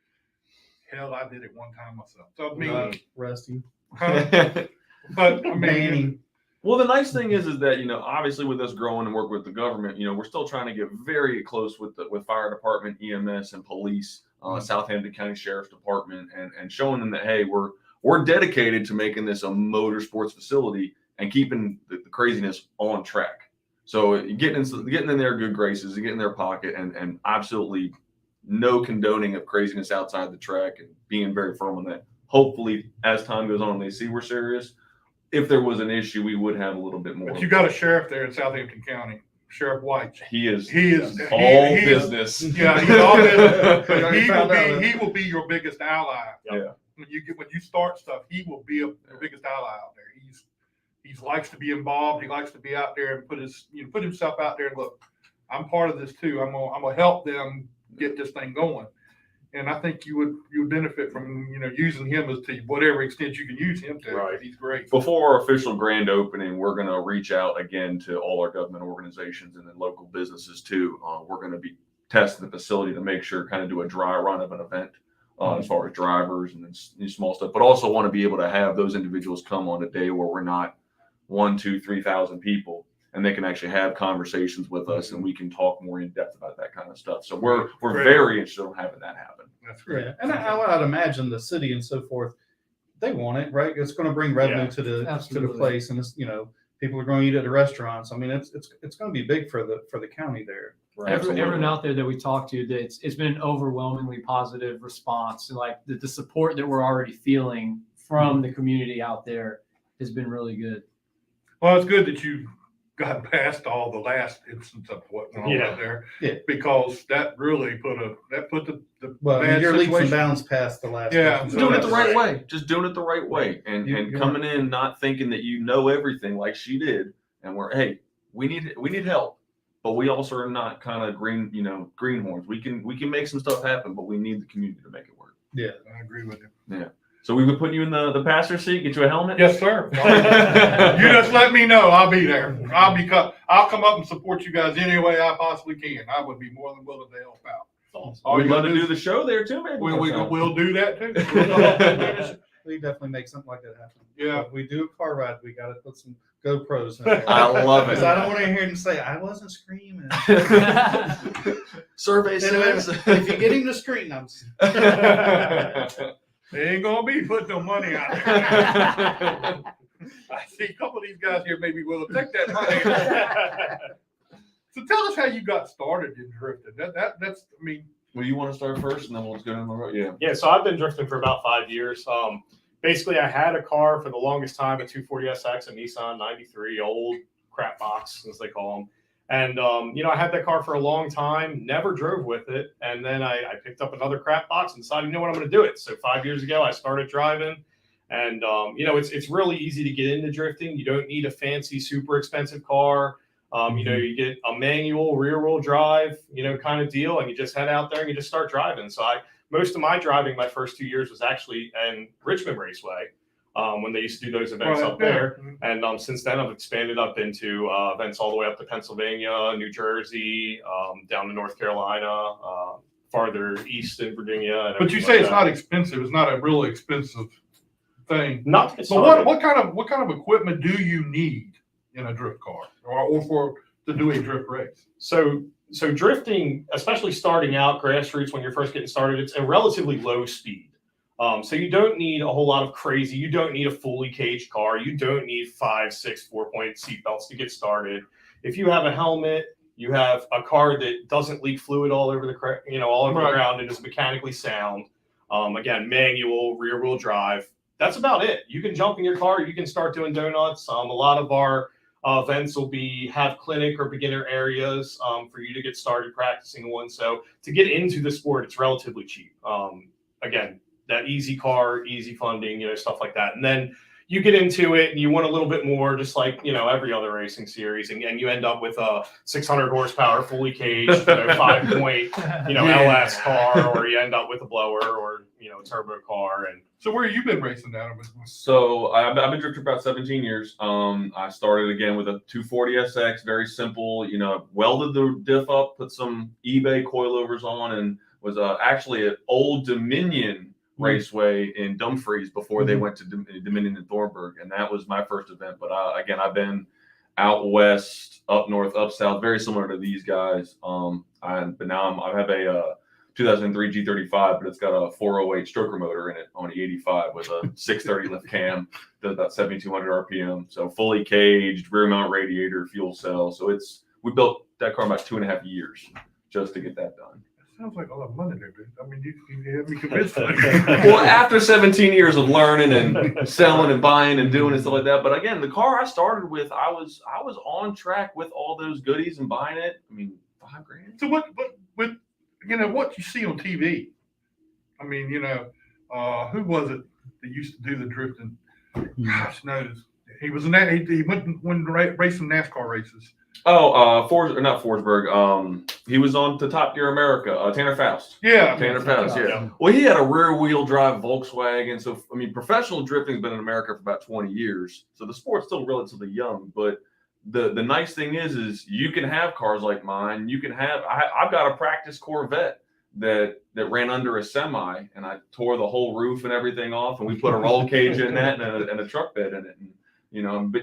Hell, I did it one time myself. So I mean, Rusty. but I mean, Manny. Well, the nice thing is that, obviously with us growing and working with the government, we're still trying to get very close with fire department, EMS, and police, Southampton County Sheriff's Department, and showing them that, hey, we're dedicated to making this a motorsports facility and keeping the craziness on track. So getting in their good graces, getting in their pocket, and absolutely no condoning of craziness outside the track, and being very firm on that. Hopefully, as time goes on, they see we're serious. If there was an issue, we would have a little bit more. but you got a sheriff there in Southampton County, Sheriff White. He is all business. Yeah, he's all business. But You already found out. he will be your biggest ally. Yeah. when you start stuff, he will be the biggest ally out there. He likes to be involved. He likes to be out there and put himself out there and look, I'm part of this too. I'm gonna help them get this thing going. And I think you would benefit from using him as to whatever extent you can use him to. Right. He's great. Before our official grand opening, we're going to reach out again to all our government organizations and then local businesses too. We're going to be testing the facility to make sure, kind of do a dry run of an event as far as drivers and then small stuff, but also want to be able to have those individuals come on a day where we're not 1,000, 2,000, 3,000 people, and they can actually have conversations with us and we can talk more in depth about that kind of stuff. So we're very interested in having that happen. That's great. Yeah, and I'd imagine the city and so forth, they want it, right? It's going to bring revenue Yeah, to the absolutely. place, and it's people are going to eat at the restaurants. I mean, it's going to be big for the county there. Everyone out there that we talked to, it's been an overwhelmingly positive response, and like the support that we're already feeling from the community out there has been really good. Well, it's good that you got past all the last instance of what went on Yeah. out there. Yeah. Because that really put the Well, bad your leaps and situation. bounds past the last. Yeah, one. so Doing it the that's right way, just doing it the right way, and You're coming in not thinking that you know everything like she did, and we need help, but we also are not kind of greenhorns. We can make some stuff happen, but we need the community to make it work. Yeah. I agree with you. Yeah. So we would put you in the passenger seat, get you a helmet. Yes, sir. You just let me know. I'll be there. I'll come up and support you guys any way I possibly can. I would be more than willing to help out. All We'd you love gotta to do the show there too, maybe. We'll do that too. We definitely make something like that happen. Yeah. If we do a car ride, we got to put some GoPros in there. I love Because I don't want to hear him say, I wasn't screaming. Survey says. If you get him to scream, I'm They ain't gonna be putting no money out there. I see a couple of these guys here maybe will take that money. So tell us how you got started in drifting. That's Well, you want to start first, and then we'll just go down the road. Yeah. Yeah, so I've been drifting for about 5 years. Basically, I had a car for the longest time, a 240SX, a Nissan 93, old crap box, as they call them. And, I had that car for a long time, never drove with it. And then I picked up another crap box and decided, I'm going to do it. So 5 years ago, I started driving. And, it's really easy to get into drifting. You don't need a fancy, super expensive car. You get a manual rear wheel drive, kind of deal, and you just head out there and you just start driving. So most of my driving my first 2 years was actually in Richmond Raceway, when they used to do those events up there. And since then I've expanded up into events all the way up to Pennsylvania, New Jersey, down to North Carolina, farther east in Virginia. And but you say it's not expensive. It's not a really expensive thing. Not to get But started. what kind of equipment do you need in a drift car or to do a drift race? So drifting, especially starting out grassroots when you're first getting started, it's a relatively low speed. So you don't need a whole lot of crazy. You don't need a fully caged car. You don't need 5, 6, 4-point seatbelts to get started. If you have a helmet, you have a car that doesn't leak fluid all over the the ground and is mechanically sound. Again, manual, rear wheel drive. That's about it. You can jump in your car. You can start doing donuts. A lot of our events will have clinic or beginner areas for you to get started practicing one. So to get into the sport, it's relatively cheap. Again, that easy car, easy funding, stuff like that. And then you get into it and you want a little bit more, just like, every other racing series. And you end up with a 600 horsepower, fully caged, 5-point, LS car, or you end up with a blower or, a turbo car. And So where you been racing down? So I've been drifting about 17 years. I started again with a 240SX, very simple. Welded the diff up, put some eBay coilovers on, and was actually an old Dominion Raceway in Dumfries before they went to Dominion in Thornburg, and that was my first event. But again, I've been out west, up north, up south, very similar to these guys. But now I have a 2003 G35, but it's got a 408 stroker motor in it on the 85 with a 630 lift cam, does about 7,200 RPM. So fully caged, rear mount radiator, fuel cell. So we built that car in about 2.5 years just to get that done. Sounds like a lot of money there, dude. I mean, you have me convinced. Well, after 17 years of learning and selling and buying and doing and stuff like that. But again, the car I started with, I was on track with all those goodies and buying it. I mean, $5,000. So what you see on TV? I mean, who was it that used to do the drifting? Gosh knows. He was in that. He went racing NASCAR races. Oh, not Forsberg. He was on to Top Gear America. Tanner Faust. Yeah, Tanner Faust. Yeah. Well, he had a rear-wheel drive Volkswagen. So I mean, professional drifting's been in America for about 20 years. So the sport's still relatively young. But the nice thing is you can have cars like mine. You can have. I've got a practice Corvette that ran under a semi, and I tore the whole roof and everything off, and we put a roll cage in that and a truck bed in it. And, but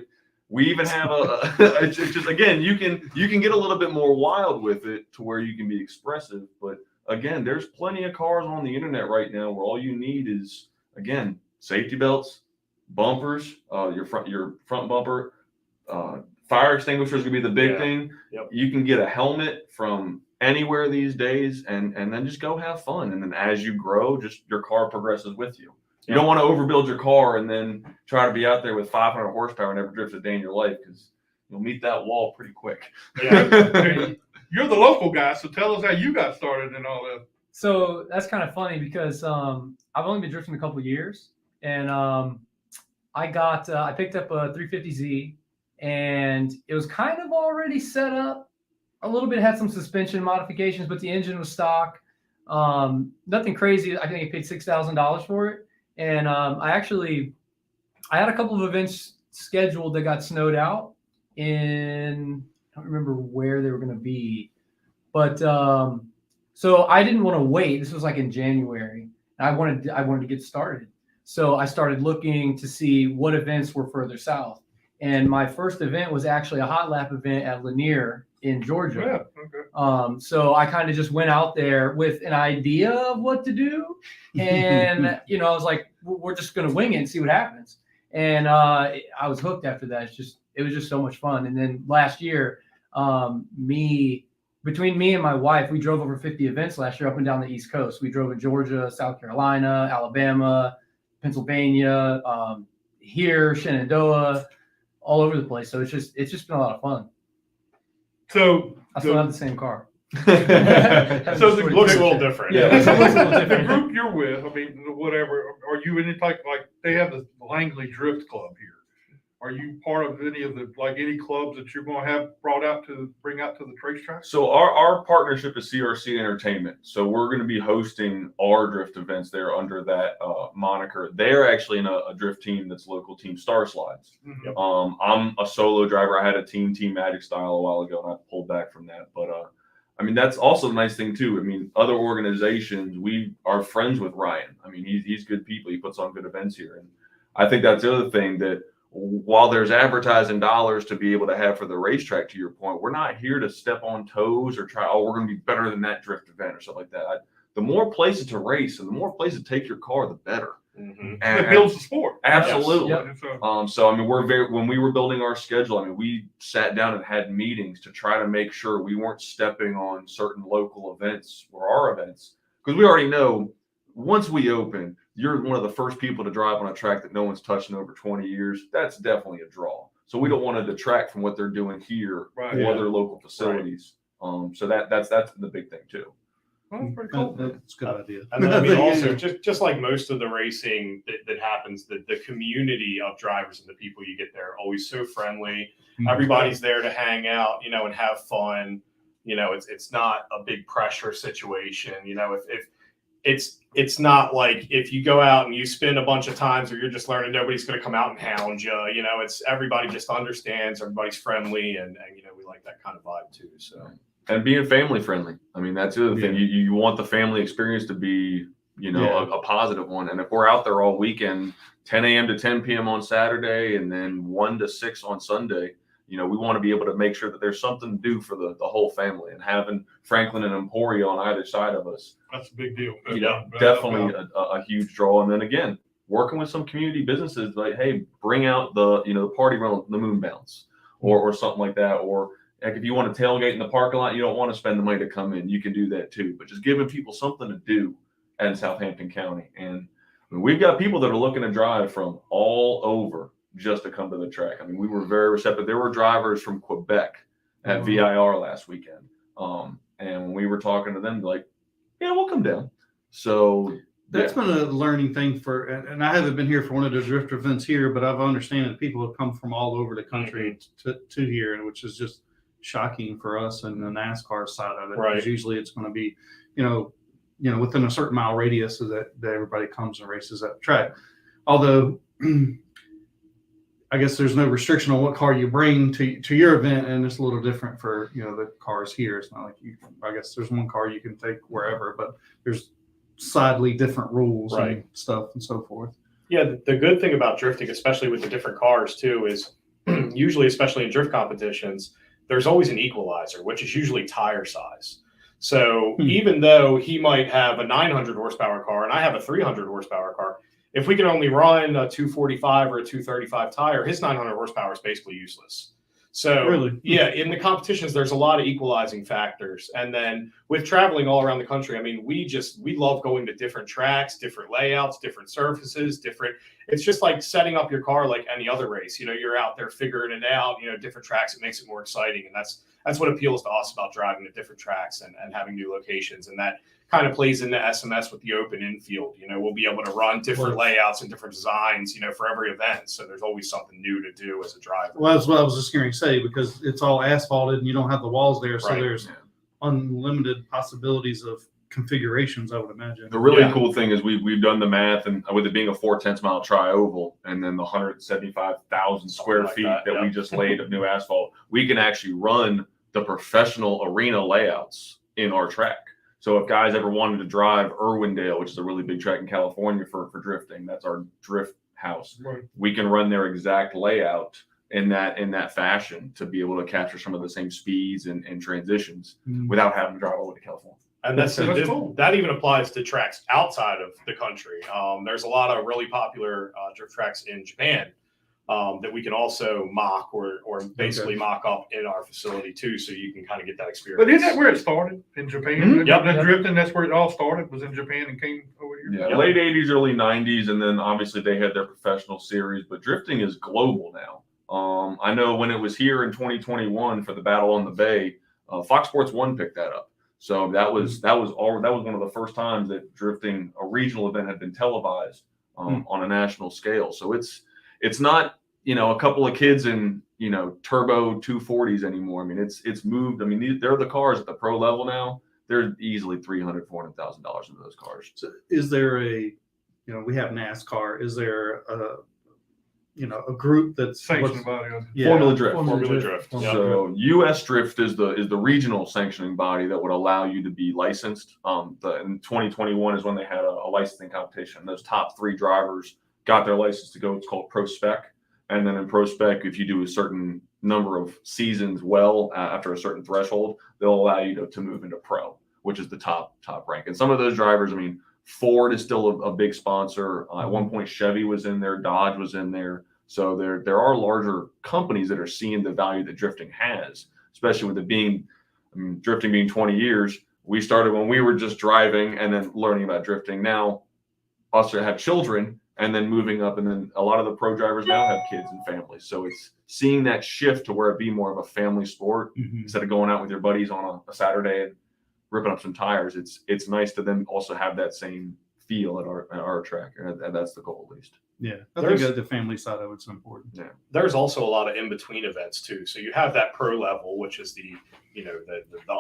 we even have it's just, again, you can get a little bit more wild with it to where you can be expressive. But again, there's plenty of cars on the internet right now where all you need is, again, safety belts, bumpers, your front bumper, fire extinguisher is gonna be the big thing. Yep. You can get a helmet from anywhere these days, and then just go have fun. And then as you grow, just your car progresses with you. You don't want to overbuild your car and then try to be out there with 500 horsepower and never drift a day in your life, because you'll meet that wall pretty quick. Yeah. You're the local guy, so tell us how you got started and all that. So that's kind of funny because I've only been drifting a couple of years, and I picked up a 350Z, and it was kind of already set up. A little bit had some suspension modifications, but the engine was stock. Nothing crazy. I think I paid $6,000 for it. And I had a couple of events scheduled that got snowed out in, I don't remember where they were going to be, but so I didn't want to wait. This was like in January. And I wanted to get started. So I started looking to see what events were further south. And my first event was actually a hot lap event at Lanier in Georgia. Yeah, okay. So I kind of just went out there with an idea of what to do. And, I was like, we're just going to wing it and see what happens. And I was hooked after that. It was just so much fun. And then last year, between me and my wife, we drove over 50 events last year up and down the East Coast. We drove in Georgia, South Carolina, Alabama, Pennsylvania, here, Shenandoah, all over the place. So it's just been a lot of fun. So I still have the same car. So the Looks a little different. Yeah, it looks a little the different. group you're with, I mean, whatever, are you in it like they have the Langley Drift Club here? Are you part of any of the any clubs that you're going to have bring out to the racetrack? So our partnership is CRC Entertainment. So we're going to be hosting our drift events there under that moniker. They're actually in a drift team that's local team, Star Slides. Mhm. I'm a solo driver. I had a team Magic Style a while ago, and I pulled back from that. But I mean, that's also the nice thing too. I mean, other organizations, we are friends with Ryan. I mean, he's good people. He puts on good events here, and I think that's the other thing, that while there's advertising dollars to be able to have for the racetrack, to your point, we're not here to step on toes or try, we're going to be better than that drift event or something like that. The more places to race and the more places to take your car, the better. Mm-hmm. And It builds the sport. absolutely. Yes. Yep. So I mean, when we were building our schedule, I mean, we sat down and had meetings to try to make sure we weren't stepping on certain local events or our events, because we already know once we open, you're one of the first people to drive on a track that no one's touched in over 20 years. That's definitely a draw. So we don't want to detract from what they're doing here Right. or Yeah. other local facilities. So that's the big thing too. Well, that's pretty cool. That's a good idea. And then I mean, also just like most of the racing that happens, the community of drivers and the people you get there are always so friendly. Everybody's there to hang out, and have fun. It's not a big pressure situation. If it's not like if you go out and you spin a bunch of times or you're just learning, nobody's going to come out and hound you. It's everybody just understands, everybody's friendly, and we like that kind of vibe too. So. And being family friendly. I mean, that's the other thing. You want the family experience to be, a positive one. And if we're out there all weekend, 10 a.m. to 10 p.m. on Saturday, and then 1 to 6 on Sunday, we want to be able to make sure that there's something to do for the whole family. And having Franklin and Emporia on either side of us, That's a big deal. definitely a huge draw. And then again, working with some community businesses, like, hey, bring out the party around the moon bounce or something like that. Or like if you want to tailgate in the parking lot, you don't want to spend the money to come in, you can do that too. But just giving people something to do in Southampton County. And I mean, we've got people that are looking to drive from all over just to come to the track. I mean, we were very receptive. There were drivers from Quebec at VIR last weekend. And when we were talking to them, like, yeah, we'll come down. So That's been a learning thing and I haven't been here for one of the drift events here, but I've understand that people have come from all over the country to here, and which is just shocking for us and the NASCAR side of it. Right. Because usually it's going to be, within a certain mile radius so that everybody comes and races at the track. Although I guess there's no restriction on what car you bring to your event, and it's a little different for the cars here. It's not like I guess there's one car you can take wherever, but there's sadly different rules and stuff and so forth. Yeah, the good thing about drifting, especially with the different cars too, is usually, especially in drift competitions, there's always an equalizer, which is usually tire size. So even though he might have a 900 horsepower car and I have a 300 horsepower car, if we can only run a 245 or a 235 tire, his 900 horsepower is basically useless. So in the competitions, there's a lot of equalizing factors. And then with traveling all around the country, I mean, we love going to different tracks, different layouts, different surfaces, it's just like setting up your car like any other race. You're out there figuring it out, different tracks, it makes it more exciting. And that's what appeals to us about driving to different tracks and having new locations. And that kind of plays into SMS with the open infield. We'll be able to run different layouts and different designs, for every event. So there's always something new to do as a driver. Well, that's what I was just going to say, because it's all asphalted and you don't have the walls there. So there's unlimited possibilities of configurations, I would imagine. The really cool thing is we've done the math, and with it being a 4/10 mile tri-oval and then the 175,000 square feet that we just laid of new asphalt, we can actually run the professional arena layouts in our track. So if guys ever wanted to drive Irwindale, which is a really big track in California for drifting, that's our drift house. Right. We can run their exact layout in that fashion to be able to capture some of the same speeds and transitions without having to drive all the way to California. And that even applies to tracks outside of the country. There's a lot of really popular drift tracks in Japan that we can also mock or basically mock up in our facility too, so you can kind of get that experience. But isn't that where it started, in Japan? The drifting, that's where it all started, was in Japan and came over here? Yeah, late 80s, early 90s, and then obviously they had their professional series, but drifting is global now. I know when it was here in 2021 for the Battle on the Bay, Fox Sports 1 picked that up. So that was one of the first times that drifting, a regional event, had been televised on a national scale. So it's not a couple of kids in turbo 240s anymore. I mean, it's moved. I mean, they're the cars at the pro level now. They're easily $300,000-$400,000 into those cars. So is there we have NASCAR. Is there a group that's sanctioned by Formula Drift. Formula Drift. So US Drift is the regional sanctioning body that would allow you to be licensed. In 2021 is when they had a licensing competition. Those top 3 drivers got their license to go. It's called Pro Spec. And then in Pro Spec, if you do a certain number of seasons after a certain threshold, they'll allow you to move into Pro, which is the top rank. And some of those drivers, I mean, Ford is still a big sponsor. At one point, Chevy was in there, Dodge was in there. So there are larger companies that are seeing the value that drifting has, especially with it being, drifting being 20 years. We started when we were just driving and then learning about drifting. Now, us that have children and then moving up, and then a lot of the pro drivers now have kids and families. So it's seeing that shift to where it be more of a family sport instead of going out with your buddies on a Saturday and ripping up some tires. It's nice to then also have that same feel at our track, and that's the goal at least. Yeah, I think the family side of it's important. Yeah, there's also a lot of in between events too. So you have that pro level, which is the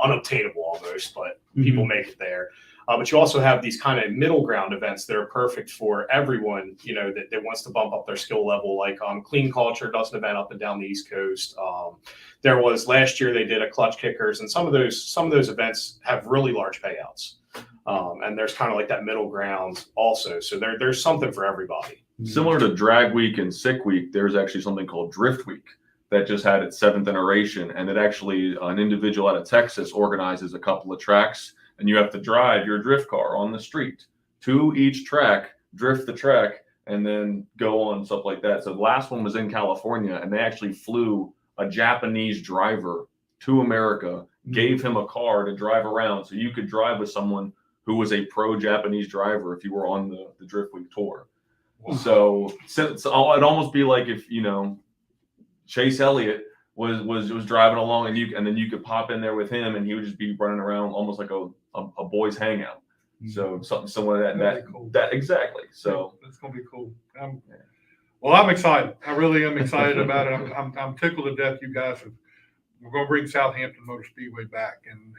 unobtainable almost, but people make it there. But you also have these kind of middle ground events that are perfect for everyone, that wants to bump up their skill level. Like Clean Culture does an event up and down the East Coast. There was last year they did a Clutch Kickers, and some of those events have really large payouts. And there's kind of like that middle ground also. So there's something for everybody. Similar to Drag Week and Sick Week, there's actually something called Drift Week that just had its 7th iteration, and it actually an individual out of Texas organizes a couple of tracks, and you have to drive your drift car on the street to each track, drift the track, and then go on, stuff like that. So the last one was in California, and they actually flew a Japanese driver to America, gave him a car to drive around, so you could drive with someone who was a pro Japanese driver if you were on the Drift Week tour. So it'd almost be like if Chase Elliott was driving along, and then you could pop in there with him, and he would just be running around almost like a boys hangout. So something similar to That'd be cool. that exactly. So That's gonna be cool. Well, I'm excited. I really am excited about it. I'm tickled to death. You guys we're gonna bring Southampton Motor Speedway back, and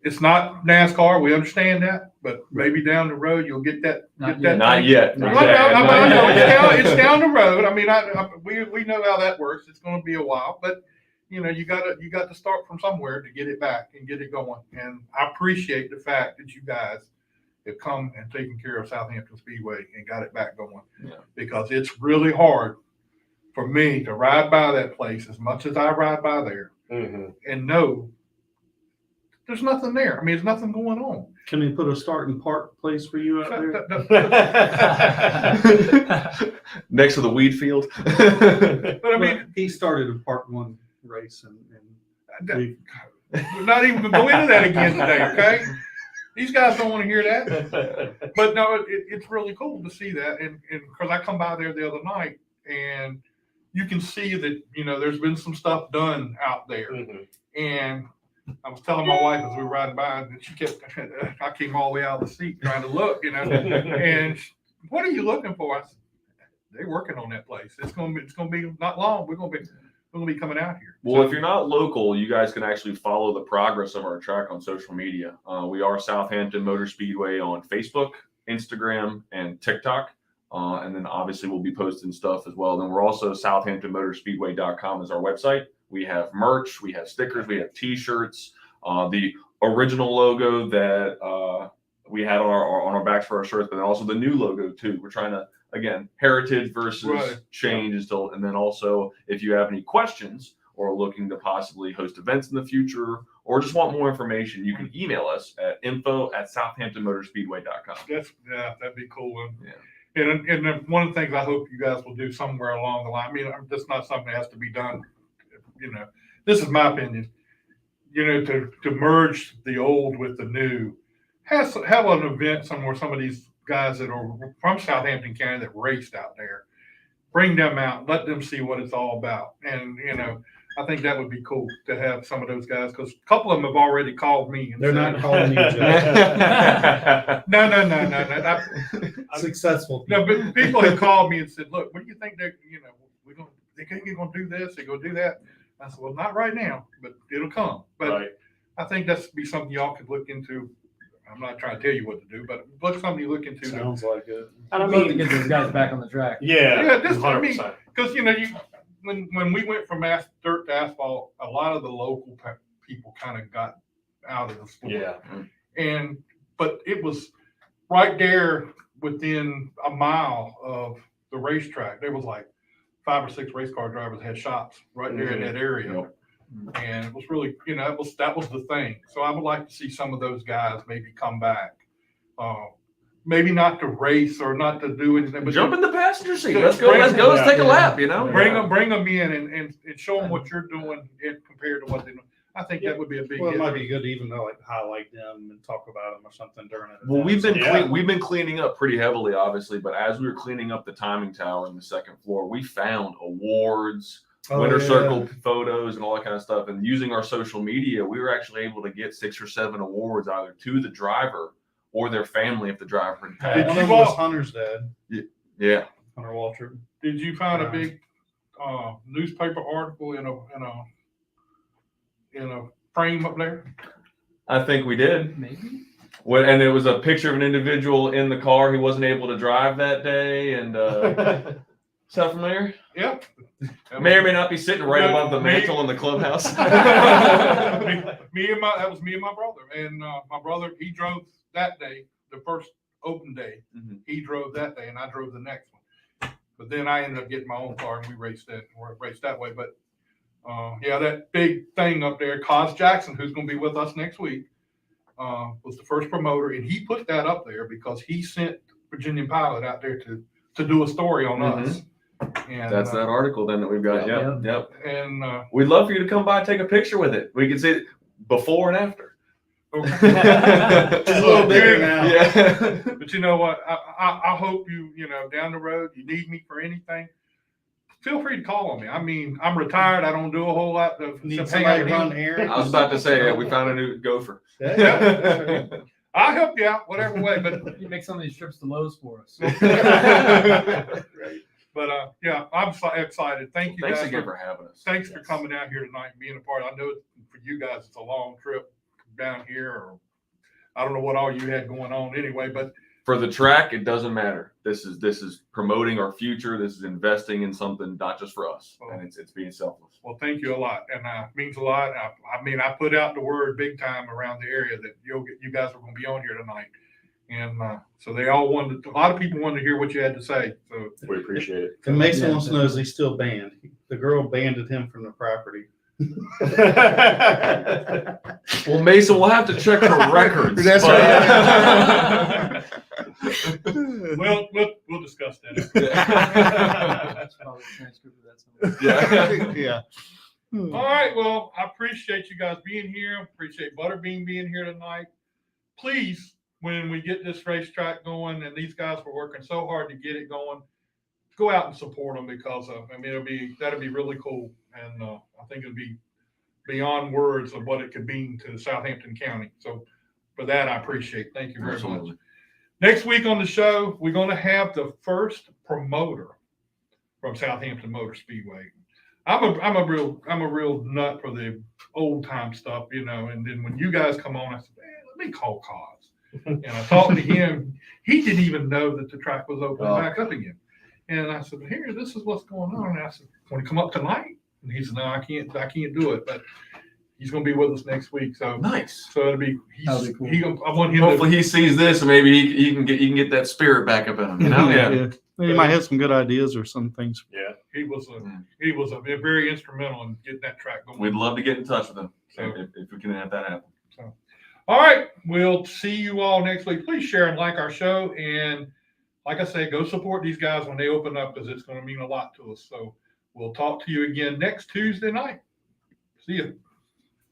it's not NASCAR. We understand that, but maybe down the road you'll get that. Not get that yet. not thing. yet. Not Well, yet. I know Not yet. it's down the road. I mean, we know how that works. It's going to be a while, but you got to start from somewhere to get it back and get it going. And I appreciate the fact that you guys have come and taken care of Southampton Speedway and got it back going. Yeah. Because it's really hard for me to ride by that place as much as I ride by there and know there's nothing there. I mean, there's nothing going on. Can we put a start and park place for you out there? Next to the weed field. But I mean, He started a Part 1 race, and we we're not even going to go into that again today, okay? These guys don't want to hear that. But no, it's really cool to see that. And because I come by there the other night, and you can see that, there's been some stuff done out there. And I was telling my wife as we were riding by, and she kept, I came all the way out of the seat trying to look, and what are you looking for? I said, they're working on that place. It's going to be not long. We're going to be coming out here. Well, if you're not local, you guys can actually follow the progress of our track on social media. We are Southampton Motor Speedway on Facebook, Instagram, and TikTok. And then obviously we'll be posting stuff as well. Then we're also SouthamptonMotorspeedway.com is our website. We have merch, we have stickers, we have T-shirts. The original logo that we had on our backs for our shirts, but then also the new logo too. We're trying to, again, heritage versus change is still. And then also, if you have any questions or looking to possibly host events in the future, or just want more information, you can email us at info@SouthamptonMotorspeedway.com. That'd be cool. Yeah. And one of the things I hope you guys will do somewhere along the line. I mean, that's not something that has to be done. This is my opinion. To merge the old with the new, have an event somewhere. Some of these guys that are from Southampton County that raced out there, bring them out, let them see what it's all about. And I think that would be cool to have some of those guys, because a couple of them have already called me. And they're said, not calling you, Jeff. No. Successful. No, but people have called me and said, "Look, what do you think they're going to do this? They're going to do that." I said, "Well, not right now, but it'll come." But I think that's be something y'all could look into. I'm not trying to tell you what to do, but something you look into. Sounds like it. I'd love to get those guys back on the track. Yeah, this 100%. because when we went from dirt to asphalt, a lot of the local people kind of got out of the sport. Yeah. But it was right there within a mile of the racetrack. There was like 5 or 6 race car drivers had shops right there in that area. Yep. And it was really, that was the thing. So I would like to see some of those guys maybe come back. Maybe not to race or not to do anything, but Jump in the passenger seat. Let's go. Bring Let's them- go. Let's take a yeah. lap. bring them in and show them what you're doing compared to what they know. I think that would be a big Well, it hit. might be good to even highlight them and talk about them or something during it. Well, we've Yeah. been cleaning up pretty heavily, obviously. But as we were cleaning up the timing tower in the second floor, we found awards, winter circle photos, and all that kind of stuff. And using our social media, we were actually able to get 6 or 7 awards either to the driver or their family if the driver had Did One passed. of you them was all- Hunter's dad, Yeah. Hunter Waltrip. Did you find a big newspaper article in a frame up there? I think we did. Maybe. And it was a picture of an individual in the car. He wasn't able to drive that day. And sound familiar? Yep. May or may not be sitting right above the mantle in the clubhouse. That was me and my brother. And my brother, he drove that day, the first open day. Mhm. He drove that day, and I drove the next one. But then I ended up getting my own car, and we raced that way. But that big thing up there, Cos Jackson, who's going to be with us next week, was the first promoter, and he put that up there because he sent Virginian Pilot out there to do a story on us. And That's that article then that we've got. Yep. And We'd love for you to come by and take a picture with it. We can see it before and after. It's a little bigger now. Yeah. But you know what? I hope down the road, you need me for anything, feel free to call on me. I mean, I'm retired. I don't do a whole lot of Need hang somebody out to run with errands. I was about to say, we found a new gopher. Yeah. I'll help you out whatever way, but You make some of these trips to Lowe's for us. but yeah, I'm excited. Thank you Thanks guys. again for having us. Thanks for coming out here tonight and being a part. I know for you guys it's a long trip down here, or I don't know what all you had going on anyway, but For the track, it doesn't matter. This is promoting our future. This is investing in something not just for us, and it's being selfless. well, thank you a lot, and it means a lot. I mean, I put out the word big time around the area that you guys were going to be on here tonight, and so they all wanted. A lot of people wanted to hear what you had to say. So We appreciate it. And Mason wants to know, is he still banned? The girl banded him from the property. Well, Mason, we'll have to check her records. That's but- we'll discuss that. That's probably a transcript of that somewhere. Yeah. Yeah. All right. Well, I appreciate you guys being here. Appreciate Butterbean being here tonight. Please, when we get this racetrack going, and these guys were working so hard to get it going, go out and support them because I mean, that'll be really cool, and I think it'll be beyond words of what it could mean to Southampton County. So for that, I appreciate. Thank you very Absolutely. much. Next week on the show, we're going to have the first promoter from Southampton Motor Speedway. I'm a real nut for the old time stuff, you know. And then when you guys come on, I said, man, let me call Cos. And I talked to him. He didn't even know that the track was opening back up again. And I said, here, this is what's going on. And I said, want to come up tonight? And he said, no, I can't do it. But he's going to be with us next week. So Nice. So it'll be. That'll be cool. I want him Hopefully to. he sees this and maybe he can get that spirit back up in him. You know? Yeah. You might have some good ideas or some things. Yeah. He was very instrumental in getting that track going. We'd love to get in touch with him So- if we can have that happen. All right, we'll see you all next week. Please share and like our show, and like I say, go support these guys when they open up because it's going to mean a lot to us. So we'll talk to you again next Tuesday night. See you.